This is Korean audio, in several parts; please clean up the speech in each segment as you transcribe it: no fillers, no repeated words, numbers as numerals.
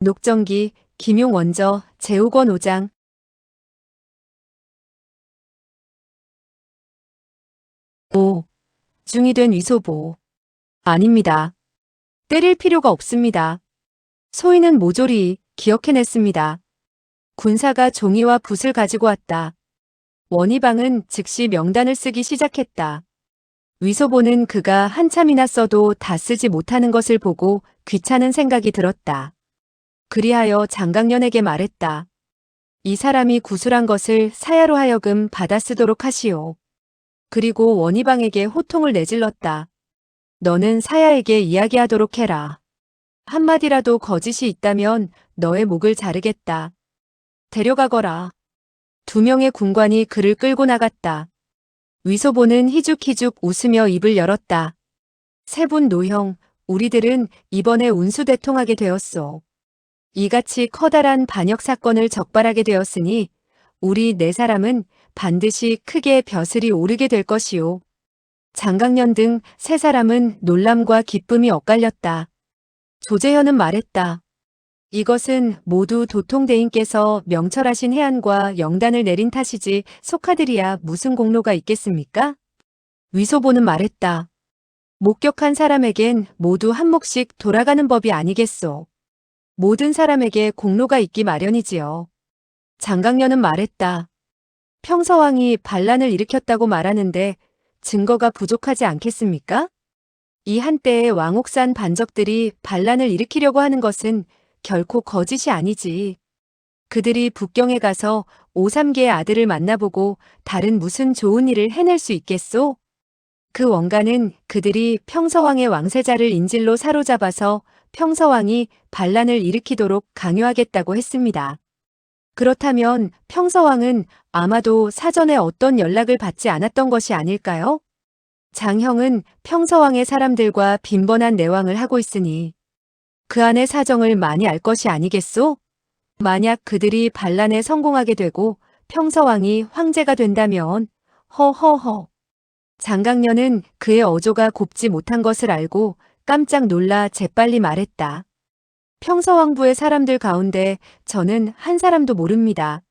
녹정기, 김용 원저, 재욱원 오장. 중이 된 위소보. 아닙니다. 때릴 필요가 없습니다. 소인은 모조리 기억해냈습니다. 군사가 종이와 붓을 가지고 왔다. 원희방은 즉시 명단을 쓰기 시작했다. 위소보는 그가 한참이나 써도 다 쓰지 못하는 것을 보고 귀찮은 생각이 들었다. 그리하여 장강년에게 말했다. 이 사람이 구술한 것을 사야로 하여금 받아 쓰도록 하시오. 그리고 원희방에게 호통을 내질렀다. 너는 사야에게 이야기하도록 해라. 한마디라도 거짓이 있다면 너의 목을 자르겠다. 데려가거라. 2명의 군관이 그를 끌고 나갔다. 위소보는 희죽희죽 웃으며 입을 열었다. 세분 노형, 우리들은 이번에 운수대통하게 되었소. 이같이 커다란 반역 사건을 적발하게 되었으니 우리 4사람은 반드시 크게 벼슬이 오르게 될 것이오. 장강년 등 3사람은 놀람과 기쁨이 엇갈렸다. 조재현은 말했다. 이것은 모두 도통대인께서 명철하신 해안과 영단을 내린 탓이지 속하들이야 무슨 공로가 있겠습니까? 위소보는 말했다. 목격한 사람에겐 모두 한 몫씩 돌아가는 법이 아니겠소. 모든 사람에게 공로가 있기 마련이지요. 장강년은 말했다. 평서왕이 반란을 일으켰다고 말하는데 증거가 부족하지 않겠습니까? 이 한때의 왕옥산 반적들이 반란을 일으키려고 하는 것은 결코 거짓이 아니지. 그들이 북경에 가서 오삼계의 아들을 만나보고 다른 무슨 좋은 일을 해낼 수 있겠소? 그 원가는 그들이 평서왕의 왕세자를 인질로 사로잡아서 평서왕이 반란을 일으키도록 강요하겠다고 했습니다. 그렇다면 평서왕은 아마도 사전에 어떤 연락을 받지 않았던 것이 아닐까요? 장형은 평서왕의 사람들과 빈번한 내왕을 하고 있으니 그 안의 사정을 많이 알 것이 아니겠소? 만약 그들이 반란에 성공하게 되고 평서왕이 황제가 된다면 허허허. 장강년은 그의 어조가 곱지 못한 것을 알고 깜짝 놀라 재빨리 말했다. 평서왕부의 사람들 가운데 저는 한 사람도 모릅니다.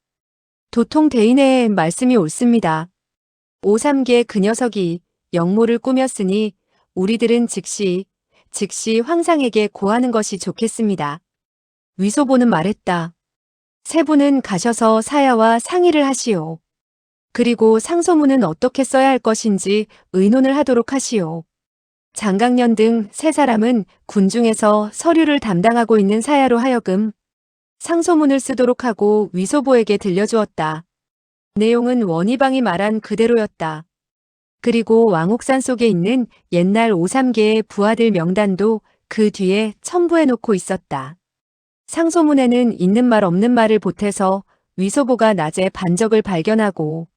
도통 대인의 말씀이 옳습니다. 오삼계 그 녀석이 역모를 꾸몄으니 우리들은 즉시 황상에게 고하는 것이 좋겠습니다. 위소보는 말했다. 3분은 가셔서 사야와 상의를 하시오. 그리고 상소문은 어떻게 써야 할 것인지 의논을 하도록 하시오. 장강년 등 3사람은 군중에서 서류를 담당하고 있는 사야로 하여금 상소문을 쓰도록 하고 위소보에게 들려주었다. 내용은 원희방이 말한 그대로였다. 그리고 왕옥산 속에 있는 옛날 오삼계의 부하들 명단도 그 뒤에 첨부해 놓고 있었다. 상소문에는 있는 말 없는 말을 보태서 위소보가 낮에 반적을 발견하고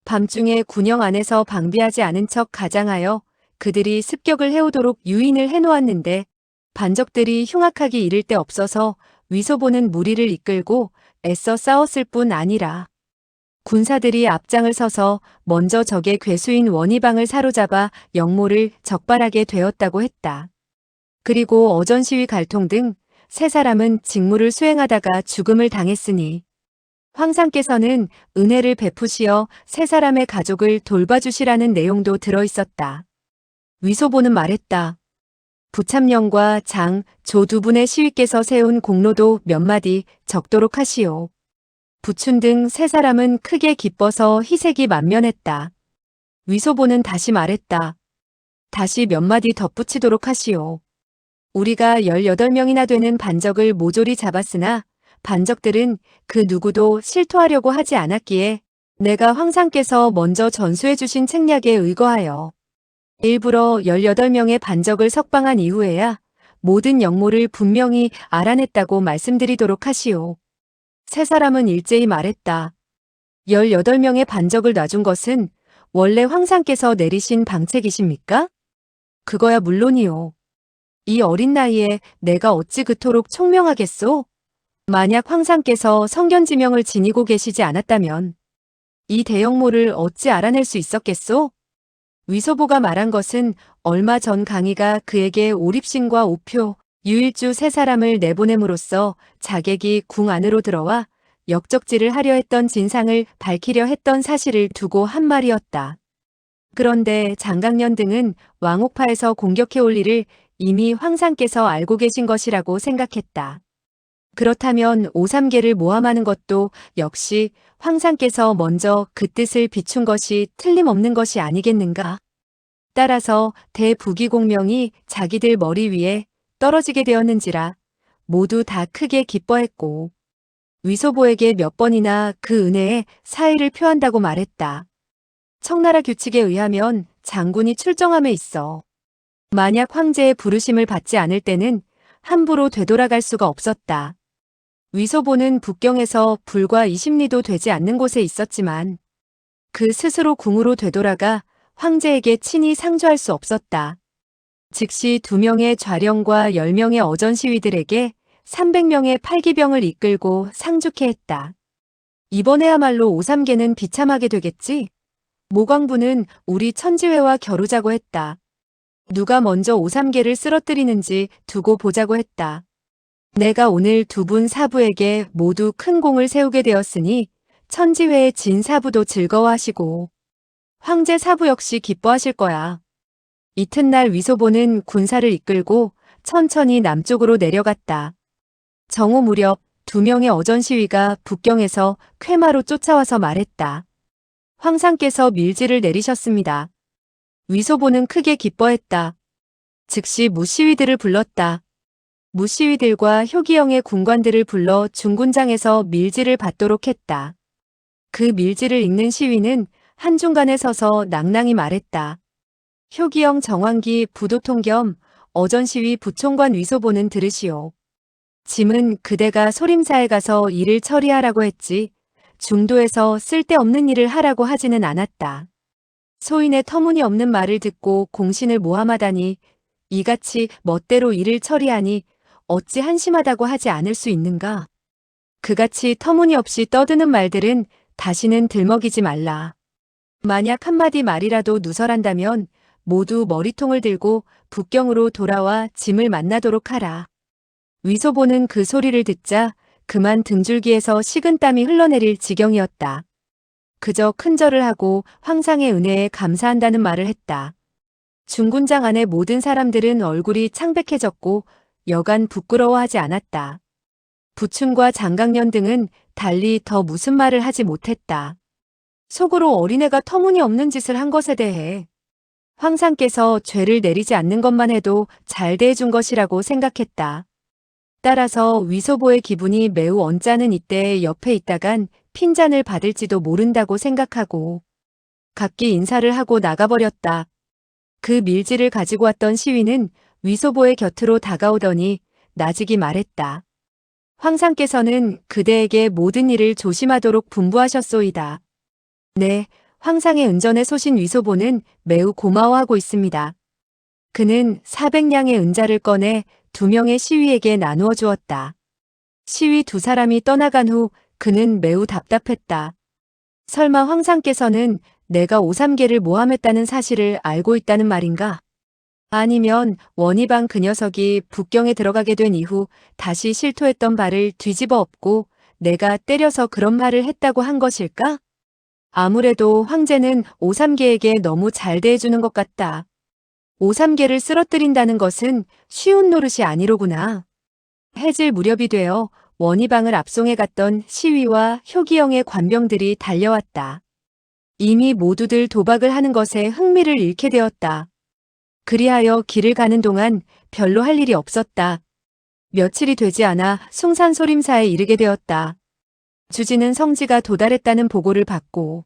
밤중에 군영 안에서 방비하지 않은 척 가장하여 그들이 습격을 해오도록 유인을 해놓았는데 반적들이 흉악하기 이를 데 없어서 위소보는 무리를 이끌고 애써 싸웠을 뿐 아니라 군사들이 앞장을 서서 먼저 적의 괴수인 원희방을 사로잡아 역모를 적발하게 되었다고 했다. 그리고 어전시위 갈통 등 3사람은 직무를 수행하다가 죽음을 당했으니 황상께서는 은혜를 베푸시어 3사람의 가족을 돌봐주시라는 내용도 들어있었다. 위소보는 말했다. 부참령과 장, 조 2분의 시위께서 세운 공로도 몇 마디 적도록 하시오. 부춘 등 3사람은 크게 기뻐서 희색이 만면했다. 위소보는 다시 말했다. 다시 몇 마디 덧붙이도록 하시오. 우리가 18명이나 되는 반적을 모조리 잡았으나 반적들은 그 누구도 실토하려고 하지 않았기에 내가 황상께서 먼저 전수해 주신 책략에 의거하여 일부러 18명의 반적을 석방한 이후에야 모든 역모를 분명히 알아냈다고 말씀드리도록 하시오. 3사람은 일제히 말했다. 18명의 반적을 놔준 것은 원래 황상께서 내리신 방책이십니까? 그거야 물론이요. 이 어린 나이에 내가 어찌 그토록 총명하겠소? 만약 황상께서 성견지명을 지니고 계시지 않았다면 이 대역모를 어찌 알아낼 수 있었겠소? 위소보가 말한 것은 얼마 전 강희가 그에게 오립신과 오표, 유일주 세 사람을 내보냄으로써 자객이 궁 안으로 들어와 역적질을 하려 했던 진상을 밝히려 했던 사실을 두고 한 말이었다. 그런데 장강년 등은 왕옥파에서 공격해 올 일을 이미 황상께서 알고 계신 것이라고 생각했다. 그렇다면 오삼계를 모함하는 것도 역시 황상께서 먼저 그 뜻을 비춘 것이 틀림없는 것이 아니겠는가? 따라서 대부기공명이 자기들 머리 위에 떨어지게 되었는지라 모두 다 크게 기뻐했고 위소보에게 몇 번이나 그 은혜에 사의를 표한다고 말했다. 청나라 규칙에 의하면 장군이 출정함에 있어 만약 황제의 부르심을 받지 않을 때는 함부로 되돌아갈 수가 없었다. 위소보는 북경에서 불과 20리도 되지 않는 곳에 있었지만 그 스스로 궁으로 되돌아가 황제에게 친히 상주할 수 없었다. 즉시 2명의 좌령과 10명의 어전 시위들에게 300명의 팔기병을 이끌고 상주케 했다. 이번에야말로 오삼계는 비참하게 되겠지? 모광부는 우리 천지회와 겨루자고 했다. 누가 먼저 오삼계를 쓰러뜨리는지 두고 보자고 했다. 내가 오늘 두 분 사부에게 모두 큰 공을 세우게 되었으니 천지회의 진 사부도 즐거워하시고 황제 사부 역시 기뻐하실 거야. 이튿날 위소보는 군사를 이끌고 천천히 남쪽으로 내려갔다. 정오 무렵 2명의 어전 시위가 북경에서 쾌마로 쫓아와서 말했다. 황상께서 밀지를 내리셨습니다. 위소보는 크게 기뻐했다. 즉시 무시위들을 불렀다. 무시위들과 효기영의 군관들을 불러 중군장에서 밀지를 받도록 했다. 그 밀지를 읽는 시위는 한중간에 서서 낭낭히 말했다. 효기영 정황기 부도통 겸 어전시위 부총관 위소보는 들으시오. 짐은 그대가 소림사에 가서 일을 처리하라고 했지 중도에서 쓸데없는 일을 하라고 하지는 않았다. 소인의 터무니없는 말을 듣고 공신을 모함하다니 이같이 멋대로 일을 처리하니 어찌 한심하다고 하지 않을 수 있는가? 그같이 터무니없이 떠드는 말들은 다시는 들먹이지 말라. 만약 한마디 말이라도 누설한다면 모두 머리통을 들고 북경으로 돌아와 짐을 만나도록 하라. 위소보는 그 소리를 듣자 그만 등줄기에서 식은땀이 흘러내릴 지경이었다. 그저 큰절을 하고 황상의 은혜에 감사한다는 말을 했다. 중군장 안의 모든 사람들은 얼굴이 창백해졌고 여간 부끄러워하지 않았다. 부춘과 장강년 등은 달리 더 무슨 말을 하지 못했다. 속으로 어린애가 터무니없는 짓을 한 것에 대해 황상께서 죄를 내리지 않는 것만 해도 잘 대해준 것이라고 생각했다. 따라서 위소보의 기분이 매우 언짢은 이때 옆에 있다간 핀잔을 받을지도 모른다고 생각하고 각기 인사를 하고 나가버렸다. 그 밀지를 가지고 왔던 시위는 위소보의 곁으로 다가오더니 나직이 말했다. 황상께서는 그대에게 모든 일을 조심하도록 분부하셨소이다. 네, 황상의 은전에 소신 위소보는 매우 고마워하고 있습니다. 그는 400냥의 은자를 꺼내 2명의 시위에게 나누어 주었다. 시위 2사람이 떠나간 후 그는 매우 답답했다. 설마 황상께서는 내가 오삼계를 모함했다는 사실을 알고 있다는 말인가? 아니면 원희방 그 녀석이 북경에 들어가게 된 이후 다시 실토했던 바를 뒤집어 엎고 내가 때려서 그런 말을 했다고 한 것일까? 아무래도 황제는 오삼계에게 너무 잘 대해주는 것 같다. 오삼계를 쓰러뜨린다는 것은 쉬운 노릇이 아니로구나. 해질 무렵이 되어 원희방을 압송해 갔던 시위와 효기영의 관병들이 달려왔다. 이미 모두들 도박을 하는 것에 흥미를 잃게 되었다. 그리하여 길을 가는 동안 별로 할 일이 없었다. 며칠이 되지 않아 숭산소림사에 이르게 되었다. 주지는 성지가 도달했다는 보고를 받고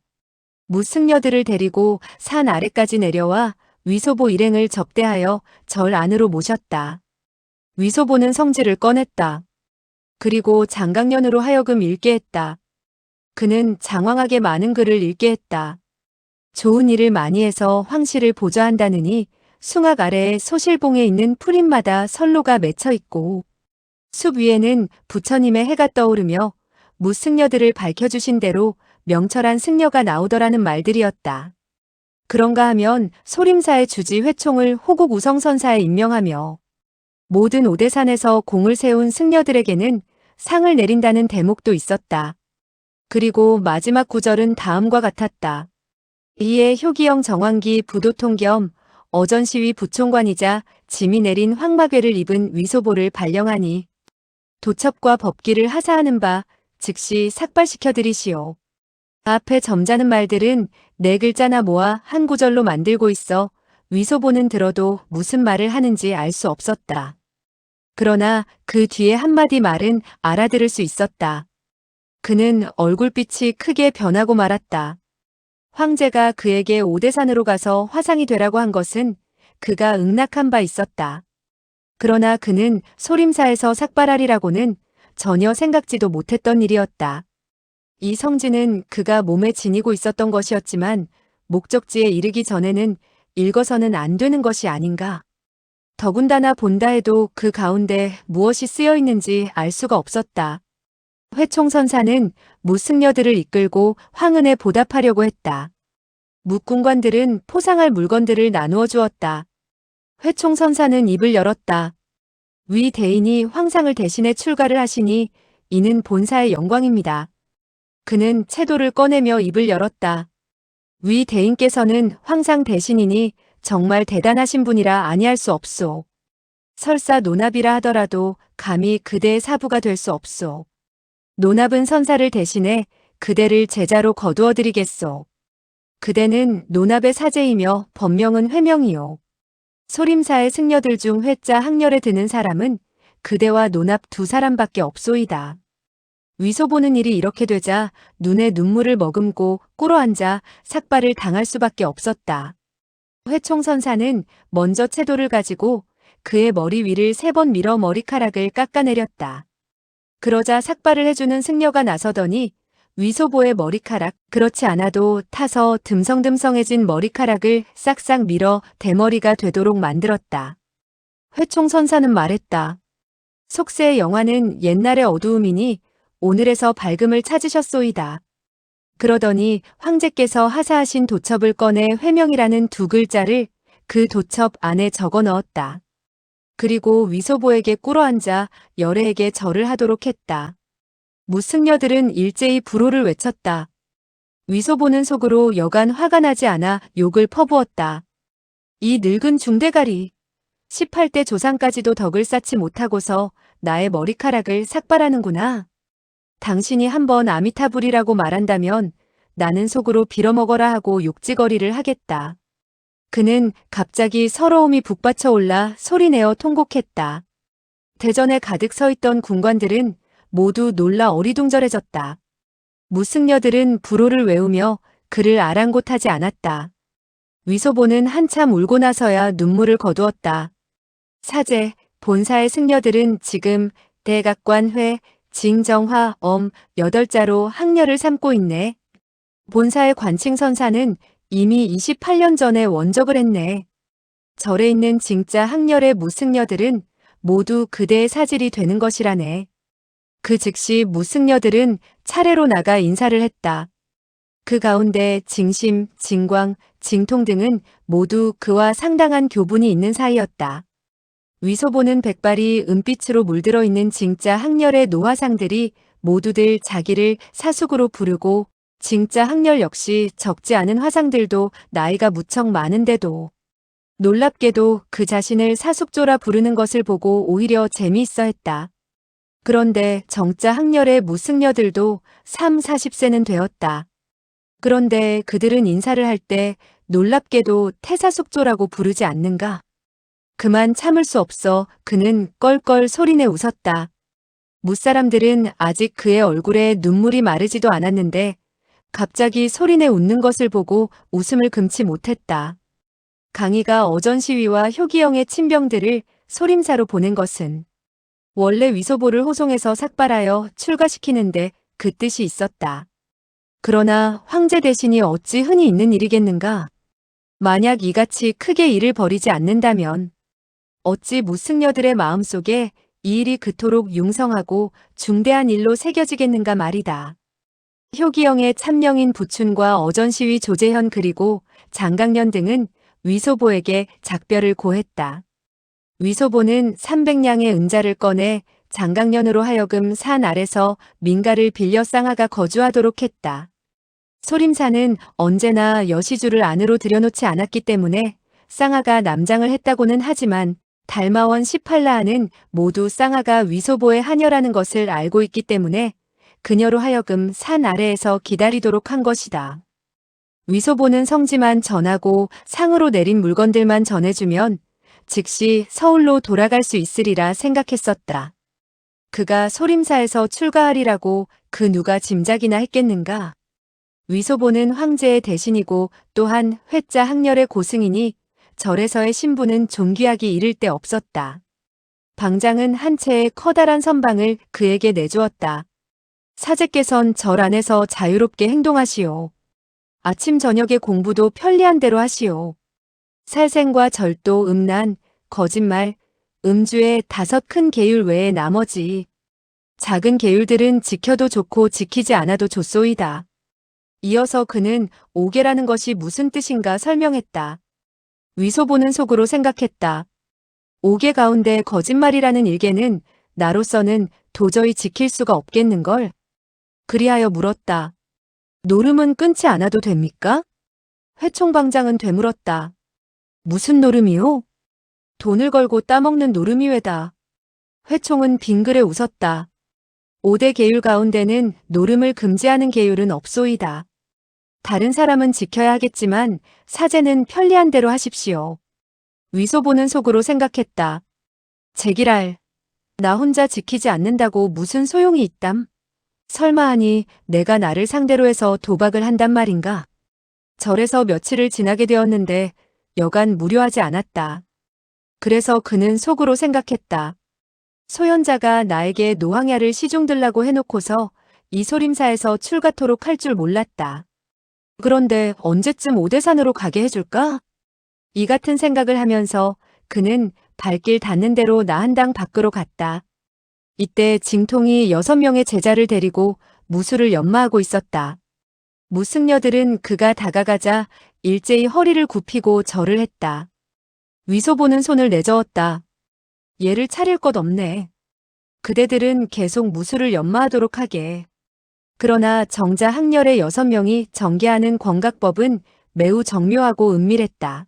무승려들을 데리고 산 아래까지 내려와 위소보 일행을 접대하여 절 안으로 모셨다. 위소보는 성지를 꺼냈다. 그리고 장강년으로 하여금 읽게 했다. 그는 장황하게 많은 글을 읽게 했다. 좋은 일을 많이 해서 황실을 보좌한다느니 숭악 아래에 소실봉에 있는 풀잎마다 선로가 맺혀 있고 숲 위에는 부처님의 해가 떠오르며 무승려들을 밝혀주신 대로 명철한 승려가 나오더라는 말들이었다. 그런가 하면 소림사의 주지 회총을 호국 우성선사에 임명하며 모든 오대산에서 공을 세운 승려들에게는 상을 내린다는 대목도 있었다. 그리고 마지막 구절은 다음과 같았다. 이에 효기영 정황기 부도통 겸 어전시위 부총관이자 짐이 내린 황마궤를 입은 위소보를 발령하니 도첩과 법기를 하사하는 바 즉시 삭발시켜드리시오. 앞에 점잖은 말들은 네 글자나 모아 한 구절로 만들고 있어 위소보는 들어도 무슨 말을 하는지 알 수 없었다. 그러나 그 뒤에 한마디 말은 알아들을 수 있었다. 그는 얼굴빛이 크게 변하고 말았다. 황제가 그에게 오대산으로 가서 화상이 되라고 한 것은 그가 응낙한 바 있었다. 그러나 그는 소림사에서 삭발하리라고는 전혀 생각지도 못했던 일이었다. 이 성지는 그가 몸에 지니고 있었던 것이었지만 목적지에 이르기 전에는 읽어서는 안 되는 것이 아닌가. 더군다나 본다 해도 그 가운데 무엇이 쓰여 있는지 알 수가 없었다. 회총선사는 무승려들을 이끌고 황은에 보답하려고 했다. 묵군관들은 포상할 물건들을 나누어 주었다. 회총선사는 입을 열었다. 위 대인이 황상을 대신해 출가를 하시니 이는 본사의 영광입니다. 그는 채도를 꺼내며 입을 열었다. 위 대인께서는 황상 대신이니 정말 대단하신 분이라 아니할 수 없소. 설사 노납이라 하더라도 감히 그대의 사부가 될 수 없소. 노납은 선사를 대신해 그대를 제자로 거두어 드리겠소. 그대는 노납의 사제이며 법명은 회명이요. 소림사의 승려들 중 회자 학렬에 드는 사람은 그대와 노납 두 사람밖에 없소이다. 위소보는 일이 이렇게 되자 눈에 눈물을 머금고 꿇어앉아 삭발을 당할 수밖에 없었다. 회총선사는 먼저 채도를 가지고 그의 머리 위를 3번 밀어 머리카락을 깎아내렸다. 그러자 삭발을 해주는 승려가 나서더니 위소보의 머리카락, 그렇지 않아도 타서 듬성듬성해진 머리카락을 싹싹 밀어 대머리가 되도록 만들었다. 회총선사는 말했다. 속세의 영화는 옛날의 어두움이니 오늘에서 밝음을 찾으셨소이다. 그러더니 황제께서 하사하신 도첩을 꺼내 회명이라는 2글자를 그 도첩 안에 적어 넣었다. 그리고 위소보에게 꿇어앉아 열애에게 절을 하도록 했다. 무승려들은 일제히 불호를 외쳤다. 위소보는 속으로 여간 화가 나지 않아 욕을 퍼부었다. 이 늙은 중대가리. 18대 조상까지도 덕을 쌓지 못하고서 나의 머리카락을 삭발하는구나. 당신이 한번 아미타불이라고 말한다면 나는 속으로 빌어먹어라 하고 욕지거리를 하겠다. 그는 갑자기 서러움이 북받쳐 올라 소리내어 통곡했다. 대전에 가득 서 있던 군관들은 모두 놀라 어리둥절해졌다. 무승려들은 불호를 외우며 그를 아랑곳하지 않았다. 위소보는 한참 울고 나서야 눈물을 거두었다. 사제, 본사의 승려들은 지금 대각관회, 징정화, 8자로 학렬을 삼고 있네. 본사의 관칭선사는 이미 28년 전에 원적을 했네. 절에 있는 징자 학렬의 무승려들은 모두 그대의 사질이 되는 것이라네. 그 즉시 무승려들은 차례로 나가 인사를 했다. 그 가운데 징심, 징광, 징통 등은 모두 그와 상당한 교분이 있는 사이였다. 위소보는 백발이 은빛으로 물들어 있는 징자 학렬의 노화상들이 모두들 자기를 사숙으로 부르고 징자 학렬 역시 적지 않은 화상들도 나이가 무척 많은데도 놀랍게도 그 자신을 사숙조라 부르는 것을 보고 오히려 재미있어 했다. 그런데 정자 학렬의 무승려들도 40세는 되었다. 그런데 그들은 인사를 할 때 놀랍게도 태사숙조라고 부르지 않는가? 그만 참을 수 없어 그는 껄껄 소리내 웃었다. 무사람들은 아직 그의 얼굴에 눈물이 마르지도 않았는데 갑자기 소리내 웃는 것을 보고 웃음을 금치 못했다. 강희가 어전시위와 효기영의 친병들을 소림사로 보낸 것은 원래 위소보를 호송해서 삭발하여 출가시키는데 그 뜻이 있었다. 그러나 황제 대신이 어찌 흔히 있는 일이겠는가? 만약 이같이 크게 일을 벌이지 않는다면 어찌 무승려들의 마음속에 이 일이 그토록 융성하고 중대한 일로 새겨지겠는가 말이다. 효기영의 참령인 부춘과 어전시위 조재현 그리고 장강년 등은 위소보에게 작별을 고했다. 위소보는 300냥의 은자를 꺼내 장강년으로 하여금 산 아래서 민가를 빌려 쌍아가 거주하도록 했다. 소림사는 언제나 여시주를 안으로 들여놓지 않았기 때문에 쌍아가 남장을 했다고는 하지만 달마원 18라하는 모두 쌍아가 위소보의 하녀라는 것을 알고 있기 때문에 그녀로 하여금 산 아래에서 기다리도록 한 것이다. 위소보는 성지만 전하고 상으로 내린 물건들만 전해주면 즉시 서울로 돌아갈 수 있으리라 생각했었다. 그가 소림사에서 출가하리라고 그 누가 짐작이나 했겠는가? 위소보는 황제의 대신이고 또한 회자 학렬의 고승이니 절에서의 신분은 존귀하기 이를 데 없었다. 방장은 한 채의 커다란 선방을 그에게 내주었다. 사제께선 절 안에서 자유롭게 행동하시오. 아침 저녁의 공부도 편리한 대로 하시오. 살생과 절도, 음란, 거짓말, 음주의 5 큰 계율 외에 나머지 작은 계율들은 지켜도 좋고 지키지 않아도 좋소이다. 이어서 그는 오계라는 것이 무슨 뜻인가 설명했다. 위소보는 속으로 생각했다. 오계 가운데 거짓말이라는 일개는 나로서는 도저히 지킬 수가 없겠는걸. 그리하여 물었다. 노름은 끊지 않아도 됩니까? 회총방장은 되물었다. 무슨 노름이요? 돈을 걸고 따먹는 노름이 왜다. 회총은 빙그레 웃었다. 5대 계율 가운데는 노름을 금지하는 계율은 없소이다. 다른 사람은 지켜야 하겠지만 사제는 편리한 대로 하십시오. 위소보는 속으로 생각했다. 제기랄. 나 혼자 지키지 않는다고 무슨 소용이 있담? 설마 하니 내가 나를 상대로 해서 도박을 한단 말인가? 절에서 며칠을 지나게 되었는데 여간 무료하지 않았다. 그래서 그는 속으로 생각했다. 소현자가 나에게 노항야를 시중 들라고 해놓고서 이 소림사에서 출가토록 할 줄 몰랐다. 그런데 언제쯤 오대산으로 가게 해줄까? 이 같은 생각을 하면서 그는 발길 닿는 대로 나한당 밖으로 갔다. 이때 징통이 6명의 제자를 데리고 무술을 연마하고 있었다. 무승려들은 그가 다가가자 일제히 허리를 굽히고 절을 했다. 위소보는 손을 내저었다. 얘를 차릴 것 없네. 그대들은 계속 무술을 연마하도록 하게. 그러나 정자 학렬의 6명이 전개하는 권각법은 매우 정묘하고 은밀했다.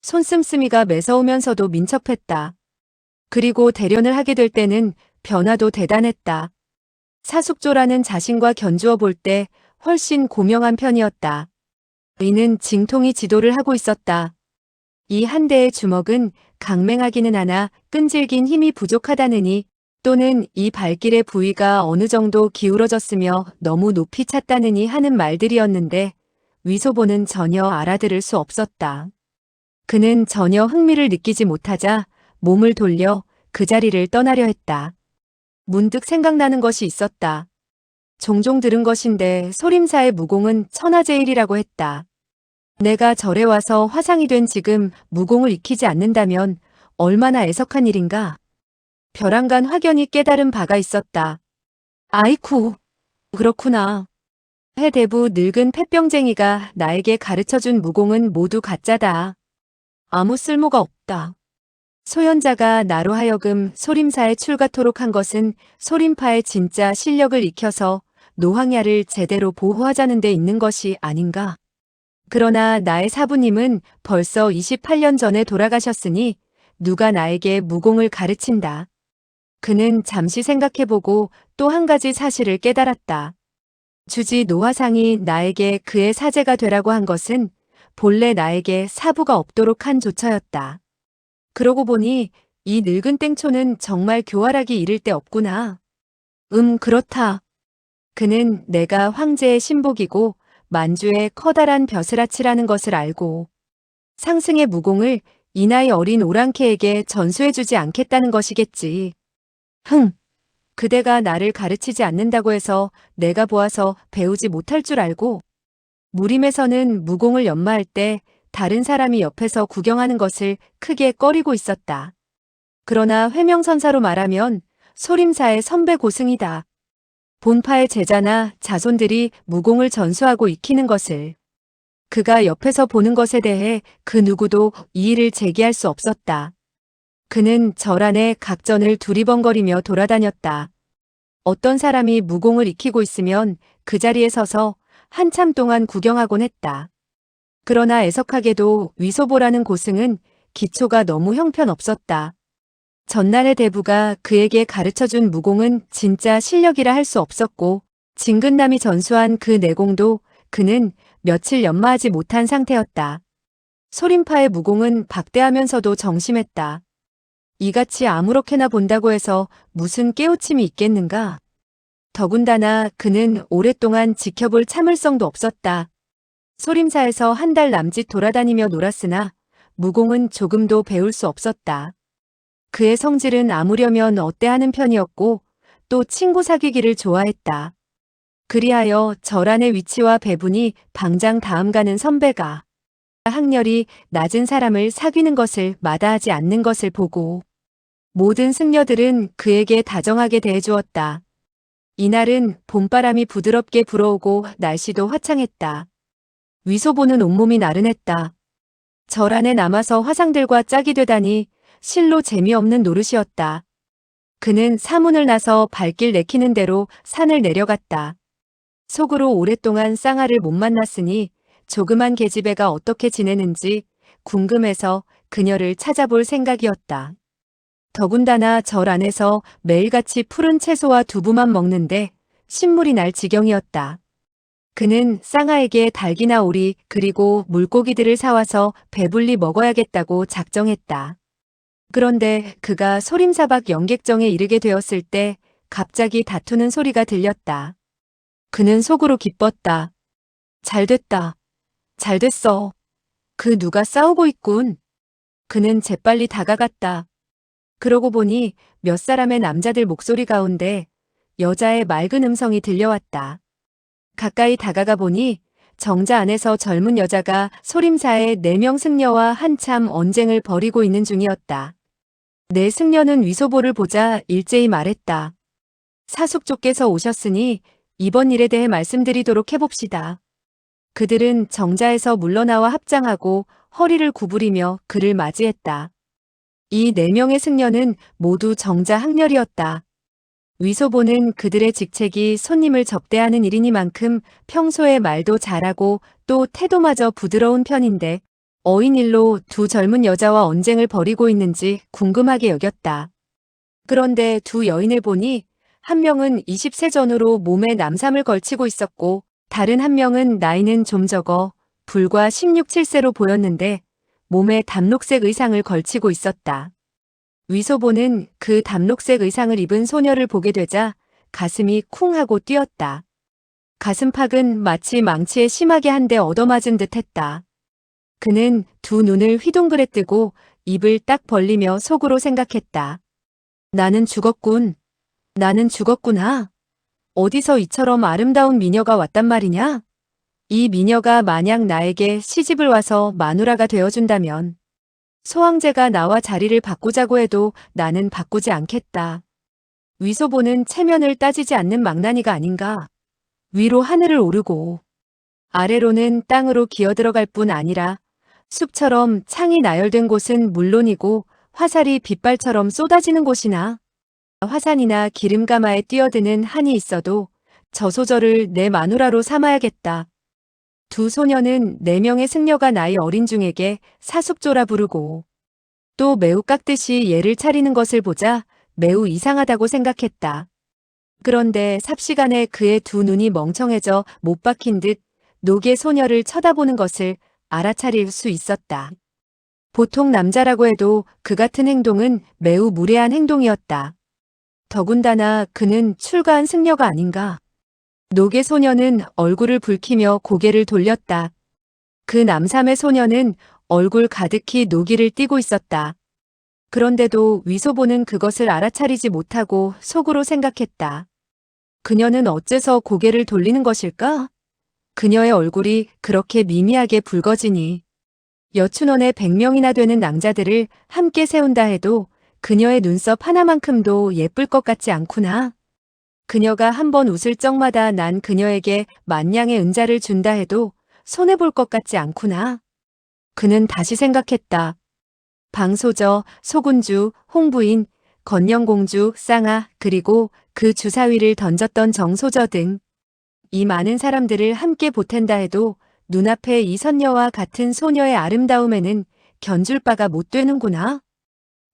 손씀씀이가 매서우면서도 민첩했다. 그리고 대련을 하게 될 때는 변화도 대단했다. 사숙조라는 자신과 견주어 볼 때 훨씬 고명한 편이었다. 이는 징통이 지도를 하고 있었다. 이 한 대의 주먹은 강맹하기는 하나 끈질긴 힘이 부족하다느니 또는 이 발길의 부위가 어느 정도 기울어졌으며 너무 높이 찼다느니 하는 말들이었는데 위소보는 전혀 알아들을 수 없었다. 그는 전혀 흥미를 느끼지 못하자 몸을 돌려 그 자리를 떠나려 했다. 문득 생각나는 것이 있었다. 종종 들은 것인데 소림사의 무공은 천하제일이라고 했다. 내가 절에 와서 화상이 된 지금 무공을 익히지 않는다면 얼마나 애석한 일인가. 벼랑간 확연히 깨달은 바가 있었다. 아이쿠, 그렇구나. 해대부 늙은 폐병쟁이가 나에게 가르쳐준 무공은 모두 가짜다. 아무 쓸모가 없다. 소현자가 나로 하여금 소림사에 출가토록 한 것은 소림파의 진짜 실력을 익혀서 노황야를 제대로 보호하자는 데 있는 것이 아닌가. 그러나 나의 사부님은 벌써 28년 전에 돌아가셨으니 누가 나에게 무공을 가르친다. 그는 잠시 생각해보고 또 한 가지 사실을 깨달았다. 주지 노화상이 나에게 그의 사제가 되라고 한 것은 본래 나에게 사부가 없도록 한 조처였다. 그러고 보니 이 늙은 땡초는 정말 교활하기 이를 데 없구나. 그렇다. 그는 내가 황제의 신복이고 만주의 커다란 벼슬아치라는 것을 알고 상승의 무공을 이 나이 어린 오랑캐에게 전수해주지 않겠다는 것이겠지. 그대가 나를 가르치지 않는다고 해서 내가 보아서 배우지 못할 줄 알고 무림에서는 무공을 연마할 때 다른 사람이 옆에서 구경하는 것을 크게 꺼리고 있었다. 그러나 회명선사로 말하면 소림사의 선배 고승이다. 본파의 제자나 자손들이 무공을 전수하고 익히는 것을 그가 옆에서 보는 것에 대해 그 누구도 이의를 제기할 수 없었다. 그는 절 안에 각전을 두리번거리며 돌아다녔다. 어떤 사람이 무공을 익히고 있으면 그 자리에 서서 한참 동안 구경하곤 했다. 그러나 애석하게도 위소보라는 고승은 기초가 너무 형편없었다. 전날의 대부가 그에게 가르쳐준 무공은 진짜 실력이라 할 수 없었고 진근남이 전수한 그 내공도 그는 며칠 연마하지 못한 상태였다. 소림파의 무공은 박대하면서도 정심했다. 이같이 아무렇게나 본다고 해서 무슨 깨우침이 있겠는가? 더군다나 그는 오랫동안 지켜볼 참을성도 없었다. 소림사에서 한 달 남짓 돌아다니며 놀았으나 무공은 조금도 배울 수 없었다. 그의 성질은 아무려면 어때하는 편이었고 또 친구 사귀기를 좋아했다. 그리하여 절안의 위치와 배분이 방장 다음 가는 선배가 학렬이 낮은 사람을 사귀는 것을 마다하지 않는 것을 보고 모든 승려들은 그에게 다정하게 대해주었다. 이날은 봄바람이 부드럽게 불어오고 날씨도 화창했다. 위소보는 온몸이 나른했다. 절 안에 남아서 화상들과 짝이 되다니 실로 재미없는 노릇이었다. 그는 사문을 나서 발길 내키는 대로 산을 내려갔다. 속으로 오랫동안 쌍아를 못 만났으니 조그만 계집애가 어떻게 지내는지 궁금해서 그녀를 찾아볼 생각이었다. 더군다나 절 안에서 매일같이 푸른 채소와 두부만 먹는데 신물이 날 지경이었다. 그는 쌍아에게 닭이나 오리 그리고 물고기들을 사와서 배불리 먹어야겠다고 작정했다. 그런데 그가 소림사박 영객정에 이르게 되었을 때 갑자기 다투는 소리가 들렸다. 그는 속으로 기뻤다. 잘됐다. 잘됐어. 그 누가 싸우고 있군. 그는 재빨리 다가갔다. 그러고 보니 몇 사람의 남자들 목소리 가운데 여자의 맑은 음성이 들려왔다. 가까이 다가가 보니 정자 안에서 젊은 여자가 소림사의 4명 승려와 한참 언쟁을 벌이고 있는 중이었다. 내 승려는 위소보를 보자 일제히 말했다. 사숙조께서 오셨으니 이번 일에 대해 말씀드리도록 해봅시다. 그들은 정자에서 물러나와 합장하고 허리를 구부리며 그를 맞이했다. 이 4명의 승려는 모두 정자 학렬이었다. 위소보는 그들의 직책이 손님을 접대하는 일이니만큼 평소에 말도 잘하고 또 태도마저 부드러운 편인데 어인일로 두 젊은 여자와 언쟁을 벌이고 있는지 궁금하게 여겼다. 그런데 두 여인을 보니 한 명은 20세 전후로 몸에 남삼을 걸치고 있었고 다른 한 명은 나이는 좀 적어 불과 16, 7세로 보였는데 몸에 담록색 의상을 걸치고 있었다. 위소보는 그 담록색 의상을 입은 소녀를 보게 되자 가슴이 쿵 하고 뛰었다. 가슴팍은 마치 망치에 심하게 한 대 얻어맞은 듯 했다. 그는 두 눈을 휘둥그레 뜨고 입을 딱 벌리며 속으로 생각했다. 나는 죽었군. 나는 죽었구나. 어디서 이처럼 아름다운 미녀가 왔단 말이냐? 이 미녀가 만약 나에게 시집을 와서 마누라가 되어준다면 소황제가 나와 자리를 바꾸자고 해도 나는 바꾸지 않겠다. 위소보는 체면을 따지지 않는 망나니가 아닌가. 위로 하늘을 오르고 아래로는 땅으로 기어들어갈 뿐 아니라 숲처럼 창이 나열된 곳은 물론이고 화살이 빗발처럼 쏟아지는 곳이나 화산이나 기름가마에 뛰어드는 한이 있어도 저 소절을 내 마누라로 삼아야겠다. 두 소녀는 4명의 승려가 나이 어린 중에게 사숙조라 부르고 또 매우 깎듯이 예를 차리는 것을 보자 매우 이상하다고 생각했다. 그런데 삽시간에 그의 두 눈이 멍청해져 못 박힌 듯 노개 소녀를 쳐다보는 것을 알아차릴 수 있었다. 보통 남자라고 해도 그 같은 행동은 매우 무례한 행동이었다. 더군다나 그는 출가한 승려가 아닌가. 노개 소녀는 얼굴을 붉히며 고개를 돌렸다. 그 남삼의 소녀는 얼굴 가득히 노기를 띠고 있었다. 그런데도 위소보는 그것을 알아차리지 못하고 속으로 생각했다. 그녀는 어째서 고개를 돌리는 것일까? 그녀의 얼굴이 그렇게 미미하게 붉어지니 여춘원에 100명이나 되는 낭자들을 함께 세운다 해도 그녀의 눈썹 하나만큼도 예쁠 것 같지 않구나. 그녀가 한번 웃을 적마다 난 그녀에게 만냥의 은자를 준다 해도 손해볼 것 같지 않구나. 그는 다시 생각했다. 방소저, 소군주, 홍부인, 건영공주, 쌍아, 그리고 그 주사위를 던졌던 정소저 등 이 많은 사람들을 함께 보탠다 해도 눈앞에 이 선녀와 같은 소녀의 아름다움에는 견줄 바가 못 되는구나.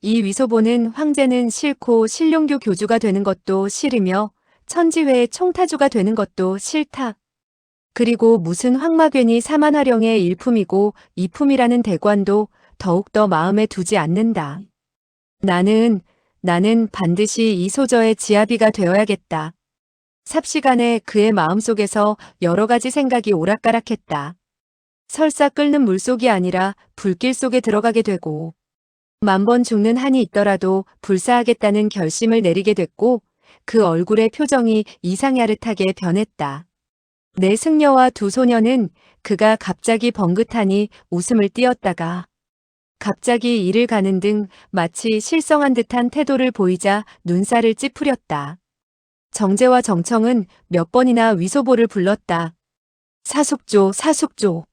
이 위소보는 황제는 싫고 신룡교 교주가 되는 것도 싫으며 천지회의 총타주가 되는 것도 싫다. 그리고 무슨 황마견이 사만화령의 일품이고 이품이라는 대관도 더욱더 마음에 두지 않는다. 나는 반드시 이 소저의 지아비가 되어야겠다. 삽시간에 그의 마음속에서 여러 가지 생각이 오락가락했다. 설사 끓는 물속이 아니라 불길 속에 들어가게 되고 10,000번 죽는 한이 있더라도 불사하겠다는 결심을 내리게 됐고 그 얼굴의 표정이 이상야릇하게 변했다. 내 승려와 두 소녀는 그가 갑자기 번긋하니 웃음을 띄었다가 갑자기 이를 가는 등 마치 실성한 듯한 태도를 보이자 눈살을 찌푸렸다. 정재와 정청은 몇 번이나 위소보를 불렀다. 사숙조, 사숙조.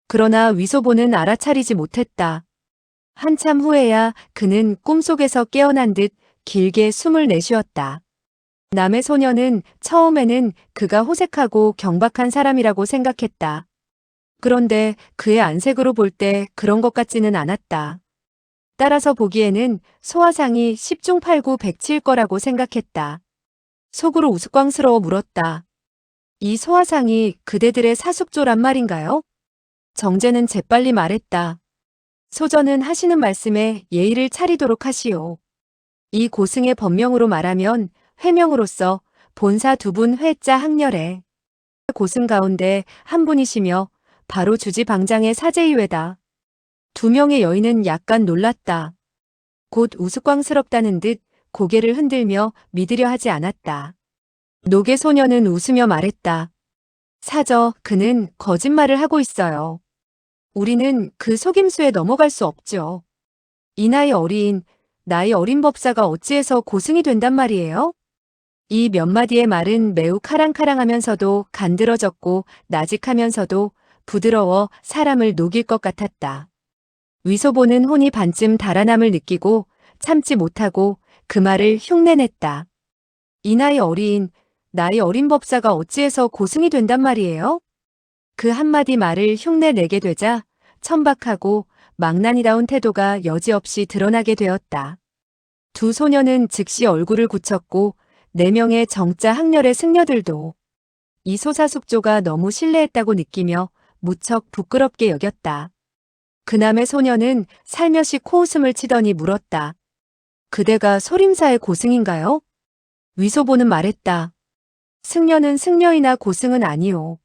그러나 위소보는 알아차리지 못했다. 한참 후에야 그는 꿈속에서 깨어난 듯 길게 숨을 내쉬었다. 남의 소녀는 처음에는 그가 호색하고 경박한 사람이라고 생각했다. 그런데 그의 안색으로 볼 때 그런 것 같지는 않았다. 따라서 보기에는 소화상이 10중 8구 백치일 거라고 생각했다. 속으로 우스꽝스러워 물었다. 이 소화상이 그대들의 사숙조란 말인가요? 정재는 재빨리 말했다. 소저는 하시는 말씀에 예의를 차리도록 하시오. 이 고승의 법명으로 말하면 회명으로서 본사 2분 회자 항렬에 고승 가운데 한 분이시며 바로 주지방장의 사제이외다. 2명의 여인은 약간 놀랐다. 곧 우스꽝스럽다는 듯 고개를 흔들며 믿으려 하지 않았다. 노개 소녀는 웃으며 말했다. 사저, 그는 거짓말을 하고 있어요. 우리는 그 속임수에 넘어갈 수 없죠. 이 나이 어린 법사가 어찌해서 고승이 된단 말이에요? 이 몇 마디의 말은 매우 카랑카랑하면서도 간드러졌고 나직하면서도 부드러워 사람을 녹일 것 같았다. 위소보는 혼이 반쯤 달아남을 느끼고 참지 못하고 그 말을 흉내냈다. 이 나이 어린 법사가 어찌해서 고승이 된단 말이에요? 그 한마디 말을 흉내내게 되자 천박하고 망나니다운 태도가 여지없이 드러나게 되었다. 두 소녀는 즉시 얼굴을 굳혔고 4명의 정자 학렬의 승려들도 이 소사숙조가 너무 실례했다고 느끼며 무척 부끄럽게 여겼다. 그남의 소녀는 살며시 코웃음을 치더니 물었다. 그대가 소림사의 고승인가요? 위소보는 말했다. 승려는 승려이나 고승은 아니오.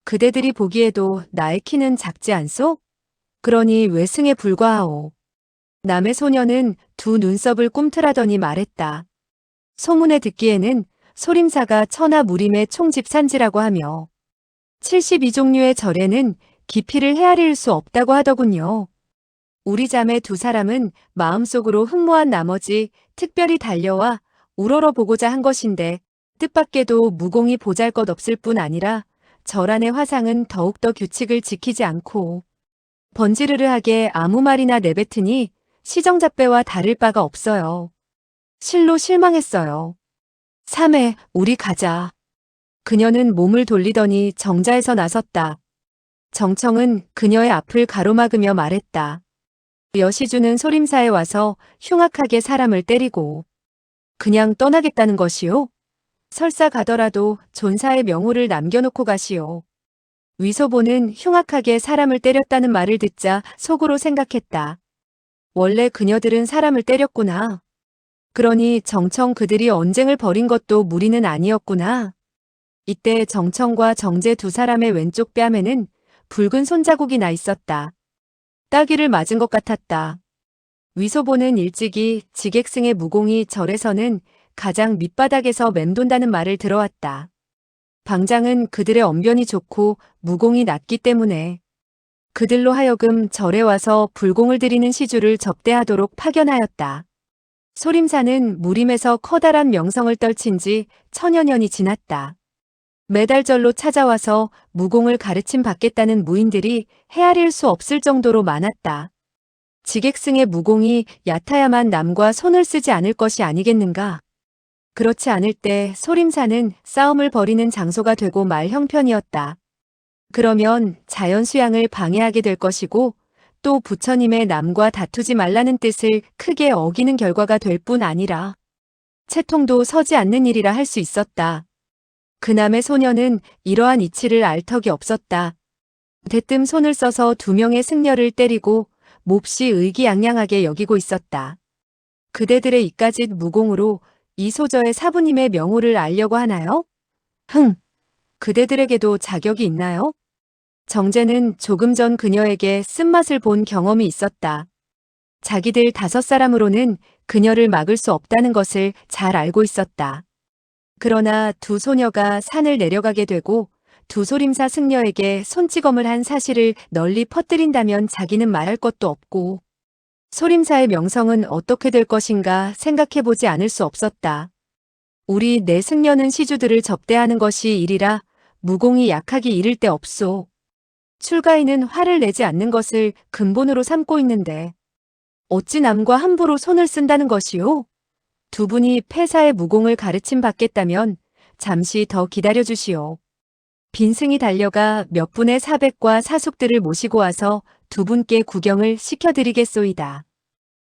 그대들이 보기에도 나의 키는 작지 않소? 그러니 왜 승에 불과하오. 남의 소녀는 두 눈썹을 꿈틀하더니 말했다. 소문에 듣기에는 소림사가 천하무림의 총집산지라고 하며 72종류의 절에는 기피를 헤아릴 수 없다고 하더군요. 우리 자매 2사람은 마음속으로 흠모한 나머지 특별히 달려와 우러러 보고자 한 것인데 뜻밖에도 무공이 보잘것없을 뿐 아니라 절 안의 화상은 더욱더 규칙을 지키지 않고 번지르르하게 아무 말이나 내뱉으니 시정잡배와 다를 바가 없어요. 실로 실망했어요. 3회, 우리 가자. 그녀는 몸을 돌리더니 정자에서 나섰다. 정청은 그녀의 앞을 가로막으며 말했다. 여시주는 소림사에 와서 흉악하게 사람을 때리고 그냥 떠나겠다는 것이요? 설사 가더라도 존사의 명호를 남겨놓고 가시오. 위소보는 흉악하게 사람을 때렸다는 말을 듣자 속으로 생각했다. 원래 그녀들은 사람을 때렸구나. 그러니 정청 그들이 언쟁을 벌인 것도 무리는 아니었구나. 이때 정청과 정재 2사람의 왼쪽 뺨에는 붉은 손자국이 나 있었다. 따귀를 맞은 것 같았다. 위소보는 일찍이 지객승의 무공이 절에서는 가장 밑바닥에서 맴돈다는 말을 들어왔다. 방장은 그들의 언변이 좋고 무공이 낮기 때문에 그들로 하여금 절에 와서 불공을 드리는 시주를 접대하도록 파견하였다. 소림사는 무림에서 커다란 명성을 떨친 지 1000여 년이 지났다. 매달 절로 찾아와서 무공을 가르침 받겠다는 무인들이 헤아릴 수 없을 정도로 많았다. 지객승의 무공이 얕아야만 남과 손을 쓰지 않을 것이 아니겠는가. 그렇지 않을 때 소림사는 싸움을 벌이는 장소가 되고 말 형편이었다. 그러면 자연수양을 방해하게 될 것이고 또 부처님의 남과 다투지 말라는 뜻을 크게 어기는 결과가 될 뿐 아니라 채통도 서지 않는 일이라 할 수 있었다. 그 남의 소녀는 이러한 이치를 알 턱이 없었다. 대뜸 손을 써서 두 명의 승려를 때리고 몹시 의기양양하게 여기고 있었다. 그대들의 이까짓 무공으로 이 소저의 사부님의 명호를 알려고 하나요? 그대들에게도 자격이 있나요? 정제는 조금 전 그녀에게 쓴맛을 본 경험이 있었다. 자기들 5사람으로는 그녀를 막을 수 없다는 것을 잘 알고 있었다. 그러나 두 소녀가 산을 내려가게 되고 두 소림사 승려에게 손찌검을 한 사실을 널리 퍼뜨린다면 자기는 말할 것도 없고 소림사의 명성은 어떻게 될 것인가 생각해보지 않을 수 없었다. 우리 네 승려는 시주들을 접대하는 것이 일이라 무공이 약하기 이를 데 없소. 출가인은 화를 내지 않는 것을 근본으로 삼고 있는데 어찌 남과 함부로 손을 쓴다는 것이오? 두 분이 폐사의 무공을 가르침 받겠다면 잠시 더 기다려주시오. 빈승이 달려가 몇 분의 사백과 사숙들을 모시고 와서 두 분께 구경을 시켜드리겠소이다.